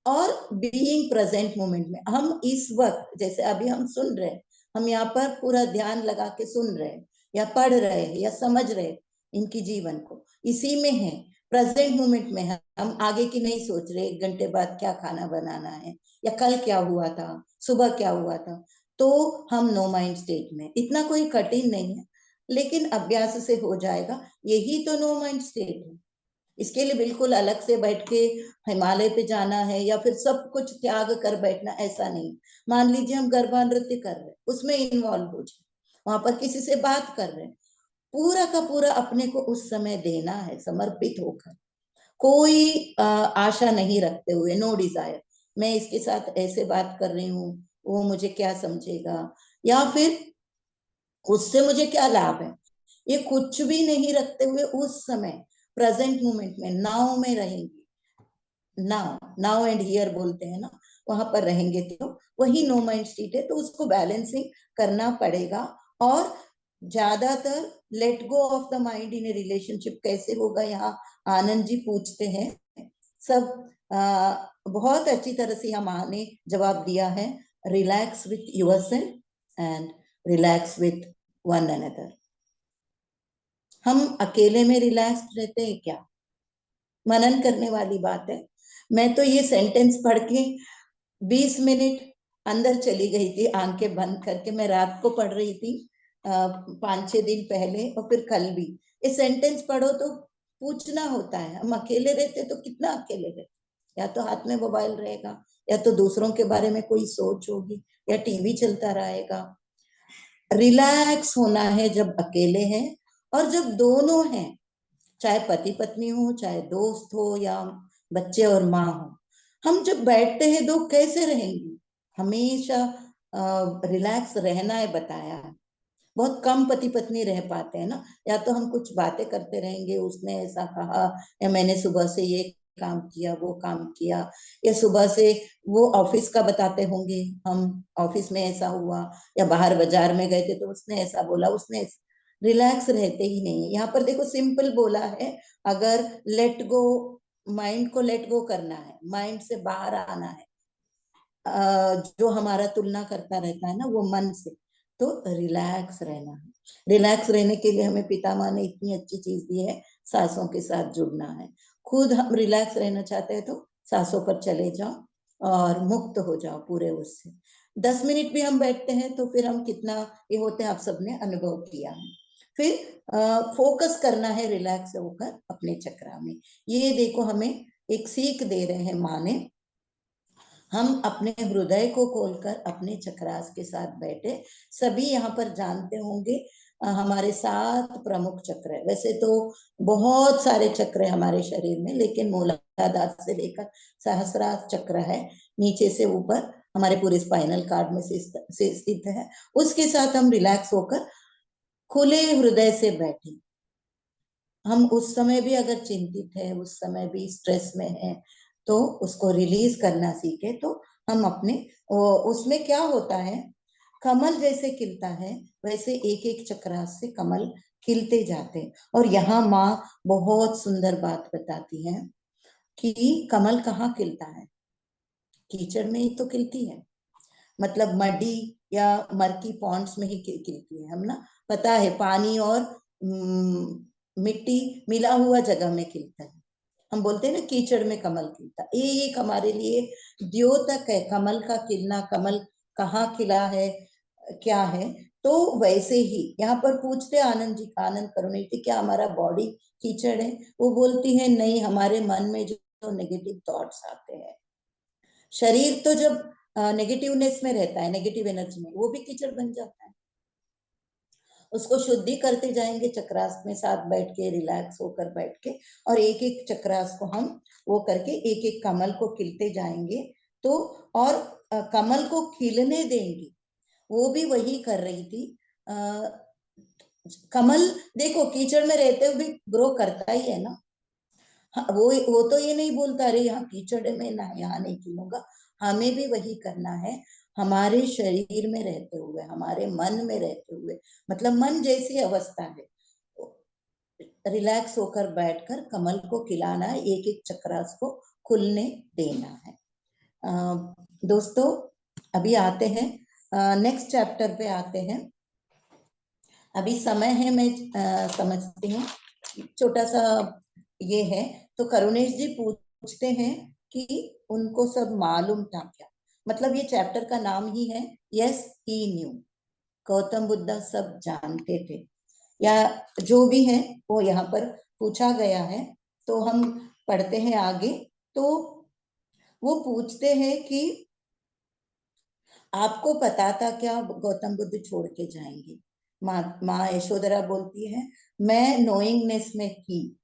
और बीइंग प्रेजेंट मोमेंट में, हम इस वक्त जैसे अभी हम सुन रहे हैं, हम यहाँ पर पूरा ध्यान लगा के सुन रहे हैं या पढ़ रहे हैं या समझ रहे हैं इनकी जीवन को, इसी में है, प्रेजेंट मोमेंट में है। हम आगे की नहीं सोच रहे, 1 घंटे बाद क्या खाना बनाना है, या कल क्या हुआ था, सुबह क्या हुआ था। तो हम नो माइंड स्टेट में, इतना कोई कठिन नहीं है, लेकिन अभ्यास से हो जाएगा। यही तो नो माइंड स्टेट है। इसके लिए बिल्कुल अलग से बैठ के हिमालय पे जाना है या फिर सब कुछ त्याग कर बैठना, ऐसा नहीं। मान लीजिए हम गरबा नृत्य कर रहे हैं, उसमें इन्वॉल्व हो जाए, वहां पर किसी से बात कर रहे हैं, पूरा का पूरा अपने को उस समय देना है, समर्पित होकर, कोई आशा नहीं रखते हुए, नो डिजायर, मैं इसके साथ ऐसे बात कर रही हूँ, वो मुझे क्या समझेगा, या फिर उससे मुझे क्या लाभ है, ये कुछ भी नहीं रखते हुए उस समय प्रेजेंट मोमेंट में, नाउ में रहेंगे। नाउ एंड हियर बोलते हैं ना, वहां पर रहेंगे तो वही नो माइंड स्टेट है। तो उसको बैलेंसिंग करना पड़ेगा। और ज्यादातर let go of the mind in A relationship कैसे होगा, यहाँ आनंद जी पूछते हैं। सब बहुत अच्छी तरह से यहाँ माँ ने जवाब दिया है, relax with yourself and relax with one another. हम अकेले में रिलैक्स रहते हैं क्या? मनन करने वाली बात है। मैं तो ये सेंटेंस पढ़ के 20 मिनट अंदर चली गई थी, आंखें बंद करके। मैं रात को पढ़ रही थी 5-6 दिन पहले, और फिर कल भी। ये सेंटेंस पढ़ो तो पूछना होता है, हम अकेले रहते तो कितना अकेले रहते, या तो हाथ में मोबाइल रहेगा, या तो दूसरों के बारे में कोई सोच होगी, या टीवी चलता रहेगा। रिलैक्स होना है जब अकेले हैं, और जब दोनों हैं, चाहे पति पत्नी हो, चाहे दोस्त हो, या बच्चे और माँ हो। हम जब बैठते हैं दो, कैसे रहेंगे? हमेशा रिलैक्स रहना है, बताया है। बहुत कम पति पत्नी रह पाते हैं ना, या तो हम कुछ बातें करते रहेंगे, उसने ऐसा कहा, या मैंने सुबह से ये काम किया, वो काम किया, या सुबह से वो ऑफिस का बताते होंगे, हम ऑफिस में ऐसा हुआ, या बाहर बाजार में गए थे तो उसने ऐसा बोला, उसने रिलैक्स रहते ही नहीं है। यहाँ पर देखो सिंपल बोला है, अगर लेट गो, माइंड को लेट गो करना है, माइंड से बाहर आना है, जो हमारा तुलना करता रहता है ना वो मन से, तो रिलैक्स रहना है। रिलैक्स रहने के लिए हमें पितामह ने इतनी अच्छी चीज दी है, सांसों के साथ जुड़ना है। खुद हम रिलैक्स रहना चाहते हैं तो सांसों पर चले जाओ और मुक्त हो जाओ पूरे उससे। 10 मिनट भी हम बैठते हैं तो फिर हम कितना ये होते हैं, आप सबने अनुभव किया है। फिर फोकस करना है रिलैक्स होकर अपने चक्रा में। ये देखो हमें एक सीख दे रहे हैं माँ ने, हम अपने हृदय को खोलकर अपने चक्रास के साथ बैठे। सभी यहाँ पर जानते होंगे हमारे 7 प्रमुख चक्र है। वैसे तो बहुत सारे चक्र है हमारे शरीर में, लेकिन मूलाधार से लेकर सहस्रार चक्र है, नीचे से ऊपर हमारे पूरे स्पाइनल कार्ड में से स्थित है। उसके साथ हम रिलैक्स होकर खुले हृदय से बैठे। हम उस समय भी अगर चिंतित है, उस समय भी स्ट्रेस में है, तो उसको रिलीज करना सीखे। तो हम अपने उसमें क्या होता है, कमल जैसे खिलता है वैसे एक एक चक्रास से कमल खिलते जाते हैं। और यहाँ माँ बहुत सुंदर बात बताती है कि कमल कहाँ खिलता है, कीचड़ में ही तो खिलती है, मतलब मडी या मरकी पॉन्ड्स में ही खिलती है। हम ना, पता है पानी और मिट्टी मिला हुआ जगह में खिलता है। हम बोलते हैं ना कीचड़ में कमल खिलता, ये एक हमारे लिए द्योतक है, कमल का खिलना, कमल कहाँ खिला है, क्या है। तो वैसे ही यहाँ पर पूछते आनंद जी, आनंद करुणेश जी, क्या हमारा बॉडी कीचड़ है? वो बोलती है नहीं, हमारे मन में जो नेगेटिव थॉट्स आते हैं, शरीर तो जब नेगेटिवनेस में रहता है, नेगेटिव एनर्जी में, वो भी कीचड़ बन जाता है। उसको शुद्धि करते जाएंगे चक्रास में साथ बैठ के, रिलैक्स होकर बैठ के, और एक एक चक्रास को हम वो करके एक एक कमल को खिलते जाएंगे। तो और कमल को खिलने देंगी, वो भी वही कर रही थी। कमल देखो कीचड़ में रहते हुए भी ग्रो करता ही है ना। हाँ, वो तो ये नहीं बोलता अरे यहाँ कीचड़ में ना यहाँ नहीं खिलूंगा। हमें भी वही करना है, हमारे शरीर में रहते हुए, हमारे मन में रहते हुए, मतलब मन जैसी अवस्था है, रिलैक्स होकर बैठकर कमल को खिलाना है, एक एक चक्रास को खुलने देना है। दोस्तों अभी आते हैं नेक्स्ट चैप्टर पे आते हैं। अभी समय है, मैं समझती हूँ छोटा सा ये है। तो करुणेश जी पूछते हैं कि उनको सब मालूम था क्या, मतलब ये चैप्टर का नाम ही है yes he new, Gautam Buddha सब जानते थे, या जो भी है वो यहाँ पर पूछा गया है। तो हम पढ़ते हैं आगे। तो वो पूछते हैं कि आपको पता था क्या गौतम बुद्ध छोड़ के जाएंगे। माँ यशोधरा बोलती है मैं नोइंगनेस में थी,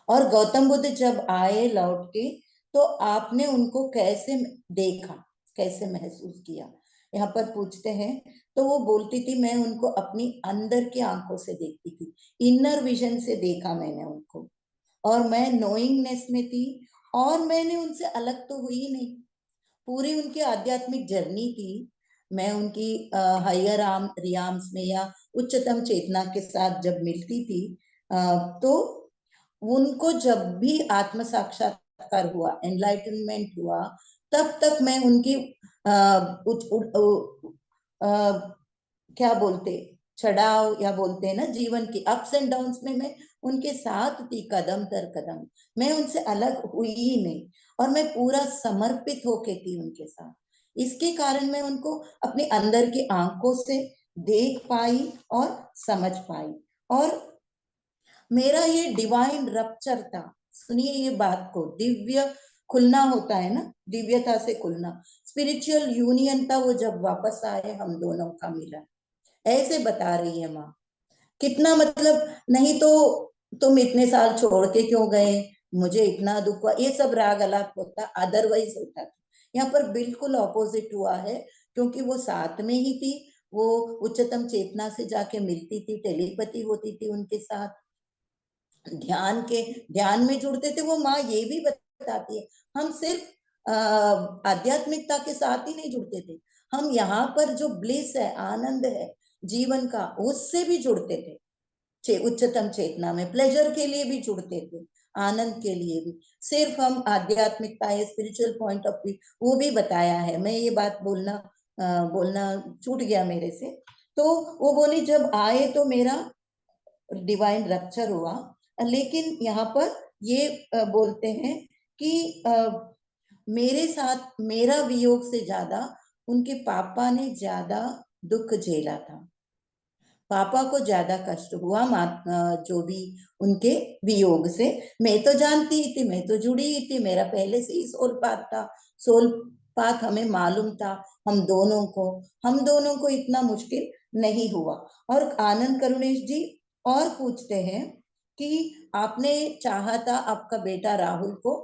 और गौतम बुद्ध जब आए लौट के तो आपने उनको कैसे देखा, कैसे महसूस किया, यहाँ पर पूछते हैं। तो वो बोलती थी मैं उनको अपनी अंदर की आंखों से देखती थी, इनर विजन से देखा मैंने उनको, और मैं नोइंगनेस में थी, और मैंने उनसे अलग तो हुई नहीं, पूरी उनकी आध्यात्मिक जर्नी थी। मैं उनकी हायर आर्म रियाम्स में या उच्चतम चेतना के साथ जब मिलती थी, तो उनको जब भी आत्म साक्षात्कार हुआ, एनलाइटनमेंट हुआ, तब तक मैं उनकी क्या बोलते चढ़ाव या बोलते हैं ना जीवन की अप्स एंड डाउन्स में मैं उनके साथ थी, कदम दर कदम। मैं उनसे अलग हुई ही नहीं, और मैं पूरा समर्पित होके थी उनके साथ। इसके कारण मैं उनको अपने अंदर की आंखों से देख पाई और समझ पाई, और मेरा ये डिवाइन रप्चर था। सुनिए ये बात को, दिव्य खुलना होता है ना, दिव्यता से खुलना, स्पिरिचुअल यूनियन था वो, जब वापस आए हम दोनों का मिलन, ऐसे बता रही है माँ। कितना मतलब, नहीं तो तुम इतने साल छोड़ के क्यों गए, मुझे इतना दुख हुआ, ये सब राग अलाप होता, अदरवाइज होता था। यहाँ पर बिल्कुल ऑपोजिट हुआ है, क्योंकि वो साथ में ही थी, वो उच्चतम चेतना से जाके मिलती थी, टेलीपैथी होती थी उनके साथ, ध्यान में जुड़ते थे। वो माँ ये भी बताती है हम सिर्फ आध्यात्मिकता के साथ ही नहीं जुड़ते थे, हम यहाँ पर जो ब्लिस है, आनंद है जीवन का, उससे भी जुड़ते थे। उच्चतम चेतना में प्लेजर के लिए भी जुड़ते थे, आनंद के लिए भी। सिर्फ हम आध्यात्मिकता है, स्पिरिचुअल पॉइंट ऑफ व्यू, वो भी बताया है। मैं ये बात बोलना छूट गया मेरे से। तो वो बोली जब आए तो मेरा डिवाइन रप्चर हुआ, लेकिन यहाँ पर ये बोलते हैं कि मेरे साथ मेरा वियोग से ज्यादा उनके पापा ने ज्यादा दुख झेला था, पापा को ज्यादा कष्ट हुआ जो भी उनके वियोग से। मैं तो जानती ही थी, मैं तो जुड़ी ही थी, मेरा पहले से ही सोल पाथ था, सोल पाथ हमें मालूम था हम दोनों को इतना मुश्किल नहीं हुआ। और आनंद करुणेश जी और पूछते हैं कि आपने चाहा था आपका बेटा राहुल को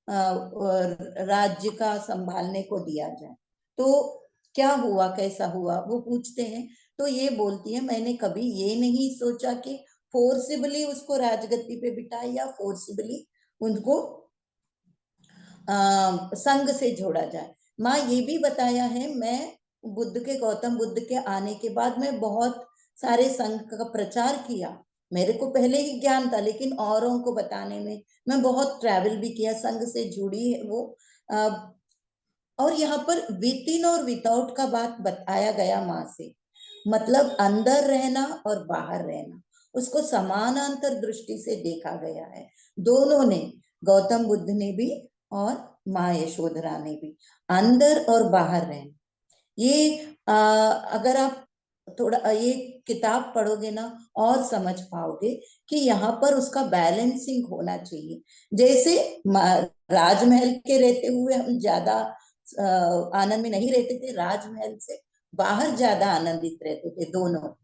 राज्य का संभालने को दिया जाए, तो क्या हुआ, कैसा हुआ, वो पूछते हैं। तो ये बोलती है मैंने कभी ये नहीं सोचा कि फोर्सिबली उसको राजगद्दी पे बिठाए या फोर्सिबली उनको संघ से जोड़ा जाए। माँ ये भी बताया है, मैं गौतम बुद्ध के आने के बाद मैं बहुत सारे संघ का प्रचार किया, मेरे को पहले ही ज्ञान था, लेकिन औरों को बताने में मैं बहुत ट्रैवल भी किया, संघ से जुड़ी है वो। और यहाँ पर विद इन और विदाउट का बात बताया गया माँ से, मतलब अंदर रहना और बाहर रहना, उसको समानांतर दृष्टि से देखा गया है। दोनों ने, गौतम बुद्ध ने भी और माँ यशोधरा ने भी, अंदर और बाहर रहना। ये अगर आप थोड़ा ये किताब पढ़ोगे ना और समझ पाओगे कि यहाँ पर उसका बैलेंसिंग होना चाहिए। जैसे राजमहल के रहते हुए हम ज्यादा आनंद में नहीं रहते थे, राजमहल से बाहर ज्यादा आनंदित रहते थे दोनों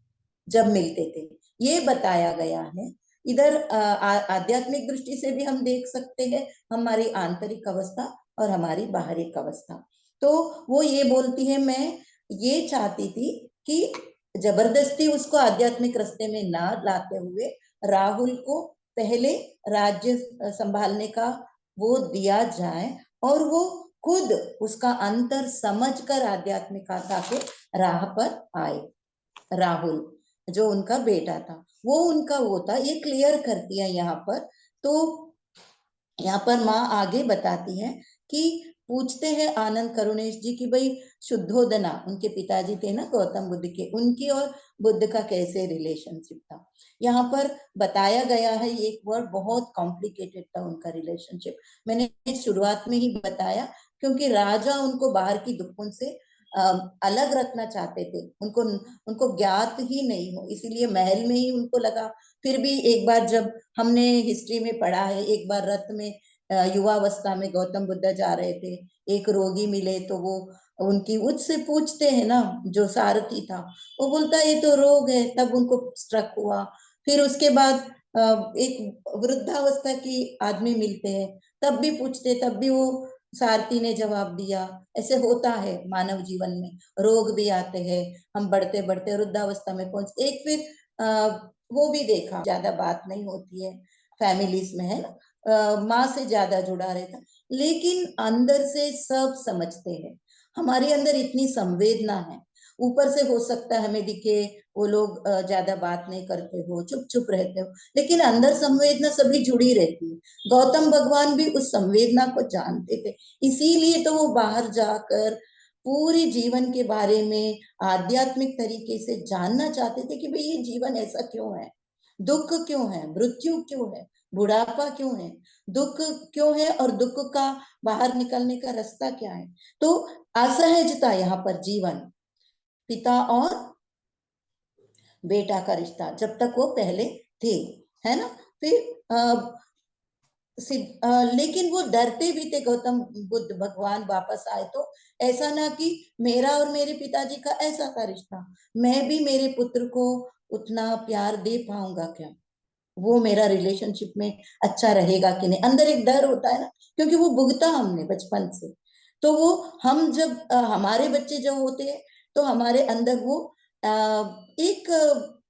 जब मिलते थे, ये बताया गया है। इधर आध्यात्मिक दृष्टि से भी हम देख सकते हैं हमारी आंतरिक अवस्था और हमारी बाहरी अवस्था। तो वो ये बोलती है, मैं ये चाहती थी कि जबरदस्ती उसको आध्यात्मिक रास्ते में ना लाते हुए राहुल को पहले राज्य संभालने का वो दिया जाए और वो खुद उसका अंतर समझकर आध्यात्मिकता के राह पर आए। राहुल जो उनका बेटा था, वो उनका वो था, ये क्लियर करती है यहाँ पर। तो यहाँ पर माँ आगे बताती है कि पूछते हैं आनंद करुणेश जी की भाई शुद्धोदना, उनके पिताजी थे ना गौतम बुद्ध के, उनकी और बुद्ध का कैसे रिलेशनशिप था। यहाँ पर बताया गया है, एक वर्ड बहुत कॉम्प्लिकेटेड था उनका रिलेशनशिप। मैंने शुरुआत में ही बताया, क्योंकि राजा उनको बाहर की दुखों से अलग रखना चाहते थे, उनको ज्ञात ही नहीं हो, इसीलिए महल में ही उनको लगा। फिर भी एक बार जब हमने हिस्ट्री में पढ़ा है, एक बार रथ में युवावस्था में गौतम बुद्ध जा रहे थे, एक रोगी मिले, तो वो उनकी उससे पूछते हैं ना, जो सारथी था, वो बोलता है ये तो रोग है, तब उनको स्ट्रक हुआ। फिर उसके बाद एक वृद्धावस्था की आदमी मिलते हैं, तब भी पूछते, तब भी वो सारथी ने जवाब दिया। ऐसे होता है मानव जीवन में, रोग भी आते हैं, हम बढ़ते बढ़ते वृद्धावस्था में पहुंच। एक फिर वो भी देखा, ज्यादा बात नहीं होती है फैमिलीज में, है ना, माँ से ज्यादा जुड़ा रहता, लेकिन अंदर से सब समझते हैं। हमारे अंदर इतनी संवेदना है, ऊपर से हो सकता है हमें दिखे वो लोग ज्यादा बात नहीं करते हो, चुप चुप रहते हो, लेकिन अंदर संवेदना सभी जुड़ी रहती है। गौतम भगवान भी उस संवेदना को जानते थे, इसीलिए तो वो बाहर जाकर पूरे जीवन के बारे में आध्यात्मिक तरीके से जानना चाहते थे कि भाई ये जीवन ऐसा क्यों है, दुख क्यों है, मृत्यु क्यों है, बुढ़ापा क्यों है, दुख क्यों है, और दुख का बाहर निकलने का रास्ता क्या है। तो असहजता यहाँ पर जीवन, पिता और बेटा का रिश्ता जब तक वो पहले थे, है ना। फिर लेकिन वो डरते भी थे, गौतम बुद्ध भगवान वापस आए तो ऐसा ना कि मेरा और मेरे पिताजी का ऐसा था रिश्ता, मैं भी मेरे पुत्र को उतना प्यार दे पाऊंगा क्या, वो मेरा रिलेशनशिप में अच्छा रहेगा कि नहीं। अंदर एक डर होता है ना, क्योंकि वो भुगता हमने बचपन से। तो वो हम जब हमारे बच्चे जब होते हैं, तो हमारे अंदर वो एक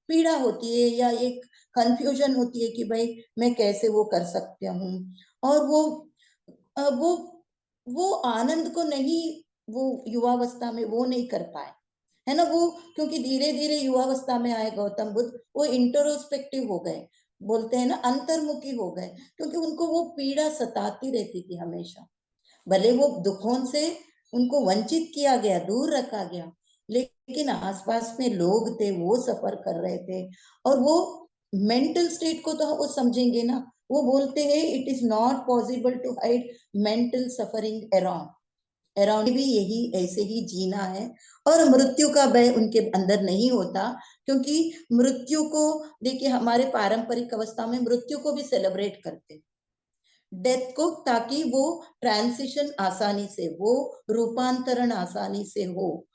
पीड़ा होती है या एक कंफ्यूजन होती है कि भाई मैं कैसे वो कर सकती हूँ। और वो वो आनंद को नहीं, वो युवावस्था में वो नहीं कर पाए, है ना। वो क्योंकि धीरे धीरे युवावस्था में आए गौतम बुद्ध, वो इंट्रोस्पेक्टिव हो गए, बोलते हैं ना अंतर्मुखी हो गए, क्योंकि उनको वो पीड़ा सताती रहती थी हमेशा। भले वो दुखों से उनको वंचित किया गया, दूर रखा गया, लेकिन आसपास में लोग थे, वो सफर कर रहे थे। और वो मेंटल स्टेट को तो वो समझेंगे ना, वो बोलते हैं it is not possible to hide mental suffering around, around भी यही ऐसे ही जीना है। और मृत्यु का भय उनके अंदर नहीं होता, क्योंकि मृत्यु को देखिए, हमारे पारंपरिक अवस्था में मृत्यु को भी सेलिब्रेट करते, डेथ को, ताकि वो ट्रांसिशन आसानी से हो, रूपांतरण आसानी से हो।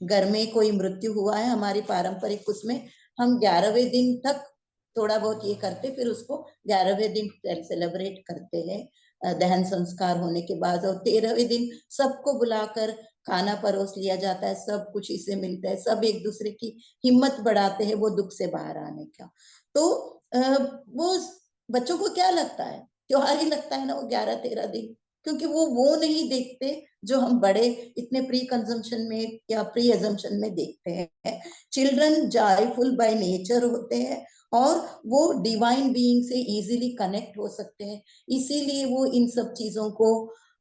घर में कोई मृत्यु हुआ है, हमारी पारंपरिक उसमें हम 11वें दिन तक थोड़ा बहुत ये करते, फिर उसको 11वें दिन सेलिब्रेट करते हैं दहन संस्कार होने के बाद। और 13वें दिन सबको बुलाकर खाना परोस लिया जाता है, सब कुछ इसे मिलता है, सब एक दूसरे की हिम्मत बढ़ाते हैं वो दुख से बाहर आने का। तो वो बच्चों को क्या लगता है, त्योहार ही लगता है ना वो 11-13 दिन, क्योंकि वो नहीं देखते जो हम बड़े इतने प्री कंजम्पशन में या प्री एजम्पशन में देखते हैं। चिल्ड्रन जॉयफुल बाय नेचर होते हैं, और वो डिवाइन बीइंग से इजीली कनेक्ट हो सकते हैं, इसीलिए वो इन सब चीजों को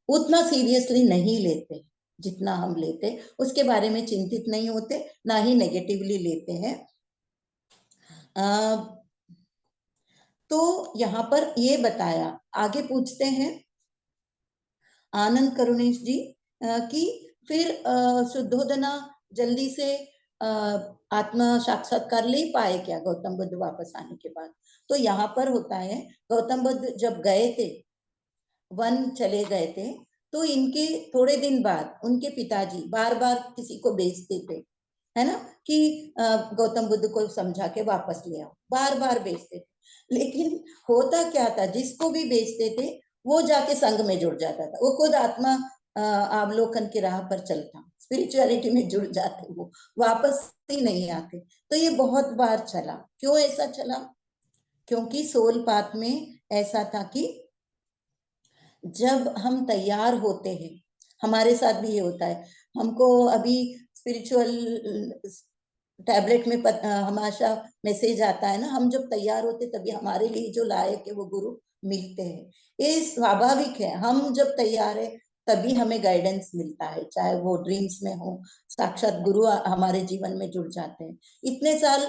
उतना सीरियसली नहीं लेते जितना हम लेते, उसके बारे में चिंतित नहीं होते, ना ही नेगेटिवली लेते हैं। तो यहाँ पर ये बताया, आगे पूछते हैं आनंद करुणेश जी कि फिर शुद्धोदना जल्दी से आत्मा साक्षात्कार ले पाए क्या गौतम बुद्ध वापस आने के बाद। तो यहाँ पर होता है, गौतम बुद्ध जब गए थे, वन चले गए थे, तो इनके थोड़े दिन बाद उनके पिताजी बार बार किसी को भेजते थे, है ना, कि गौतम बुद्ध को समझा के वापस ले आओ, बार बार भेजते थे। लेकिन होता क्या था, जिसको भी भेजते थे वो जाके संघ में जुड़ जाता था, वो खुद आत्मा अवलोकन की राह पर चलता, स्पिरिचुअलिटी में जुड़ जाते, वो वापस ही नहीं आते। तो ये बहुत बार चला। क्यों ऐसा चला? क्योंकि सोल पाथ में ऐसा था कि जब हम तैयार होते हैं, हमारे साथ भी ये होता है, हमको अभी स्पिरिचुअल टैबलेट में हमेशा मैसेज आता है ना, हम जब तैयार होते तभी हमारे लिए जो लायक है वो गुरु मिलते हैं। ये स्वाभाविक है, हम जब तैयार है तभी हमें गाइडेंस मिलता है, चाहे वो ड्रीम्स में हो, साक्षात गुरु हमारे जीवन में जुड़ जाते हैं। इतने साल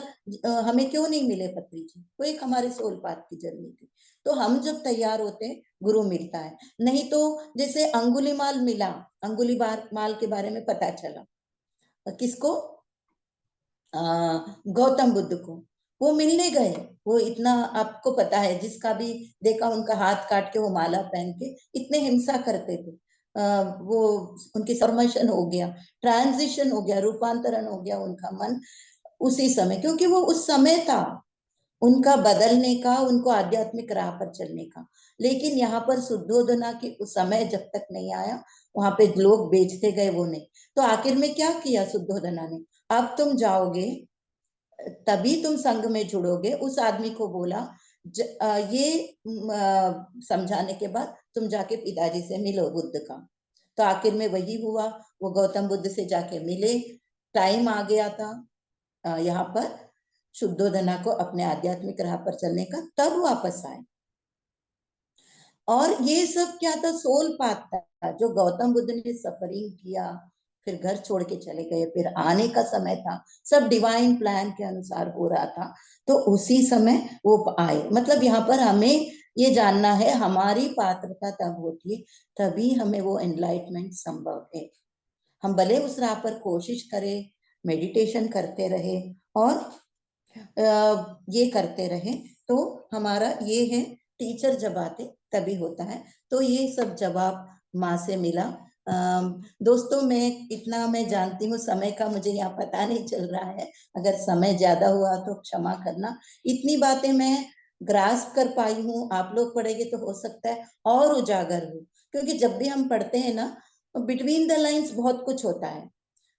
हमें क्यों नहीं मिले पत्री जी? वो एक हमारे सोल पाथ की जर्नी थी। तो हम जब तैयार होते हैं गुरु मिलता है। नहीं तो जैसे अंगुलीमाल मिला, अंगुलीमाल के बारे में पता चला किसको? गौतम बुद्ध को। वो मिलने गए, वो इतना आपको पता है, जिसका भी देखा उनका हाथ काट के वो माला पहन के इतने हिंसा करते थे। वो उनकी फॉर्मेशन हो गया, ट्रांजिशन हो गया, रूपांतरण हो गया उनका मन उसी समय, क्योंकि वो उस समय था उनका बदलने का, उनको आध्यात्मिक राह पर चलने का। लेकिन यहाँ पर शुद्धोधना की उस समय जब तक नहीं आया, वहां पे लोग बेचते गए, वो नहीं। तो आखिर में क्या किया शुद्धोधना ने? अब तुम जाओगे तभी तुम संघ में जुड़ोगे। उस आदमी को बोला ये समझाने के बाद तुम जाके पिताजी से मिलो बुद्ध का। तो आखिर में वही हुआ, वो गौतम बुद्ध से जाके मिले। टाइम आ गया था यहाँ पर शुद्धोधना को अपने आध्यात्मिक राह पर चलने का, तब वापस आए। और ये सब क्या था? सोल पाथ था, जो गौतम बुद्ध ने सफरिंग किया, फिर घर छोड़ के चले गए, फिर आने का समय था, सब डिवाइन प्लान के अनुसार हो रहा था। तो उसी समय वो आए। मतलब यहाँ पर हमें ये जानना है, हमारी पात्रता तब होती है, तभी हमें वो एनलाइटमेंट संभव है। हम भले उस राह पर कोशिश करें, मेडिटेशन करते रहे और ये करते रहे, तो हमारा ये है, टीचर जब आते तभी होता है। तो ये सब जवाब माँ से मिला। दोस्तों, मैं इतना मैं जानती हूँ, समय का मुझे यहाँ पता नहीं चल रहा है, अगर समय ज्यादा हुआ तो क्षमा करना। इतनी बातें मैं ग्रास्प कर पाई हूँ, आप लोग पढ़ेंगे तो हो सकता है और उजागर हो, क्योंकि जब भी हम पढ़ते हैं ना, बिटवीन द लाइन्स बहुत कुछ होता है।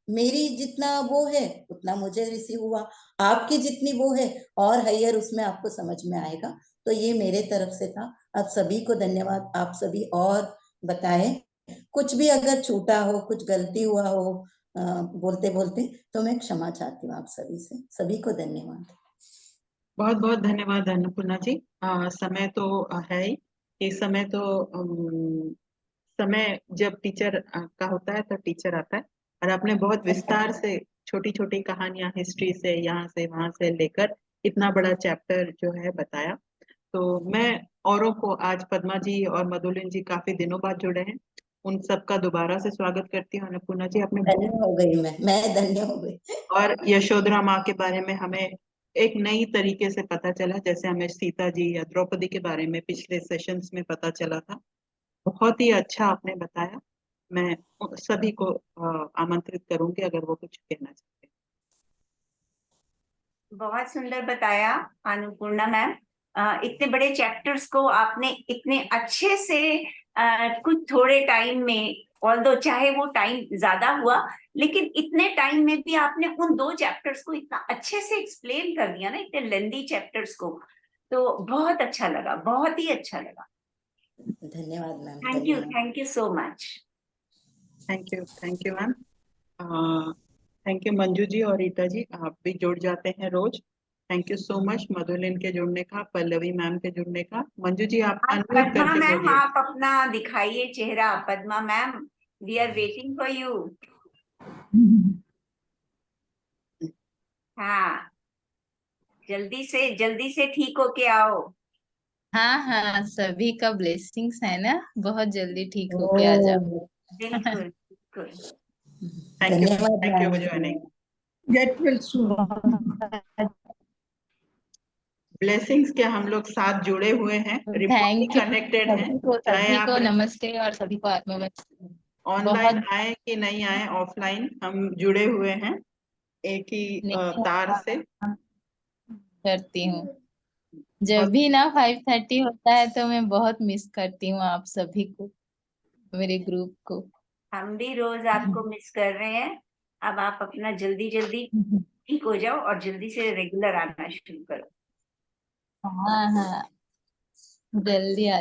मेरी जितना वो है उतना मुझे रिसीव हुआ, आपकी जितनी वो है और हायर उसमें आपको समझ में आएगा। तो ये मेरे तरफ से था। आप सभी को धन्यवाद। आप सभी और बताएं, कुछ भी अगर छूटा हो, कुछ गलती हुआ हो बोलते बोलते, तो मैं क्षमा चाहती हूँ आप सभी से। सभी को धन्यवाद। बहुत बहुत धन्यवाद अन्नपूर्णा जी। समय तो है ही, इस समय तो समय जब टीचर का होता है तो टीचर आता है, और आपने बहुत विस्तार से छोटी छोटी कहानियां हिस्ट्री से, यहाँ से वहां से लेकर इतना बड़ा चैप्टर जो है बताया। तो मैं औरों को, आज पद्मा जी और मधुलिन जी काफी दिनों बाद जुड़े हैं, उन सबका दोबारा से स्वागत करती हूँ। अन्नपूर्णा जी, आपने धन्य हो गई, मैं धन्य हो गई। और यशोधरा माँ के बारे में हमें एक नई तरीके से पता चला, जैसे हमें सीता जी या द्रौपदी के बारे में पिछले सेशंस में पता चला था। बहुत ही अच्छा आपने बताया। मैं सभी को आमंत्रित करूंगी अगर वो कुछ कहना चाहते हैं। बहुत सुंदर बताया अन्नपूर्णा मैम। इतने बड़े चैप्टर्स को आपने इतने अच्छे से कुछ थोड़े टाइम में, ऑल्दो चाहे वो टाइम ज्यादा हुआ, लेकिन इतने टाइम में भी आपने उन 2 चैप्टर्स को इतना अच्छे से एक्सप्लेन कर दिया ना, इतने लेंदी चैप्टर्स को। तो बहुत अच्छा लगा, बहुत ही अच्छा लगा। धन्यवाद ma'am. Thank you so much. Thank you ma'am. Thank you Manju ji और रीता जी, आप भी जुड़ जाते हैं रोज। Thank you so much Madhulin के जुड़ने का, पल्लवी मैम के जुड़ने का। मंजू जी, आप अनम्यूट पद्मा करके मैम, बोलिए। आप अपना दिखाइए चेहरा। Padma ma'am, we are waiting for you. हाँ, जल्दी से ठीक होके आओ। हाँ हाँ, सभी का ब्लेसिंग्स है ना, बहुत जल्दी ठीक होके आ जाओ। बिल्कुल बिल्कुल। धन्यवाद thank you for ma'am. Joining. Get well soon. Blessings क्या, हम लोग साथ जुड़े हुए हैं, रिमोटली थैंक यू कनेक्टेड हैं, चाहे सभी आप को नमस्ते, और सभी को आत्मा ऑनलाइन बहुत आए कि नहीं आए, ऑफलाइन हम जुड़े हुए हैं एक ही तार से। करती हूँ। जब भी ना 5:30 होता है तो मैं बहुत मिस करती हूँ आप सभी को, मेरे ग्रुप को। हम भी रोज आपको मिस कर रहे हैं। अब आप अपना जल्दी जल्दी ठीक हो जाओ और जल्दी से रेगुलर आना शुरू करो। हाँ हाँ, जल्दी आ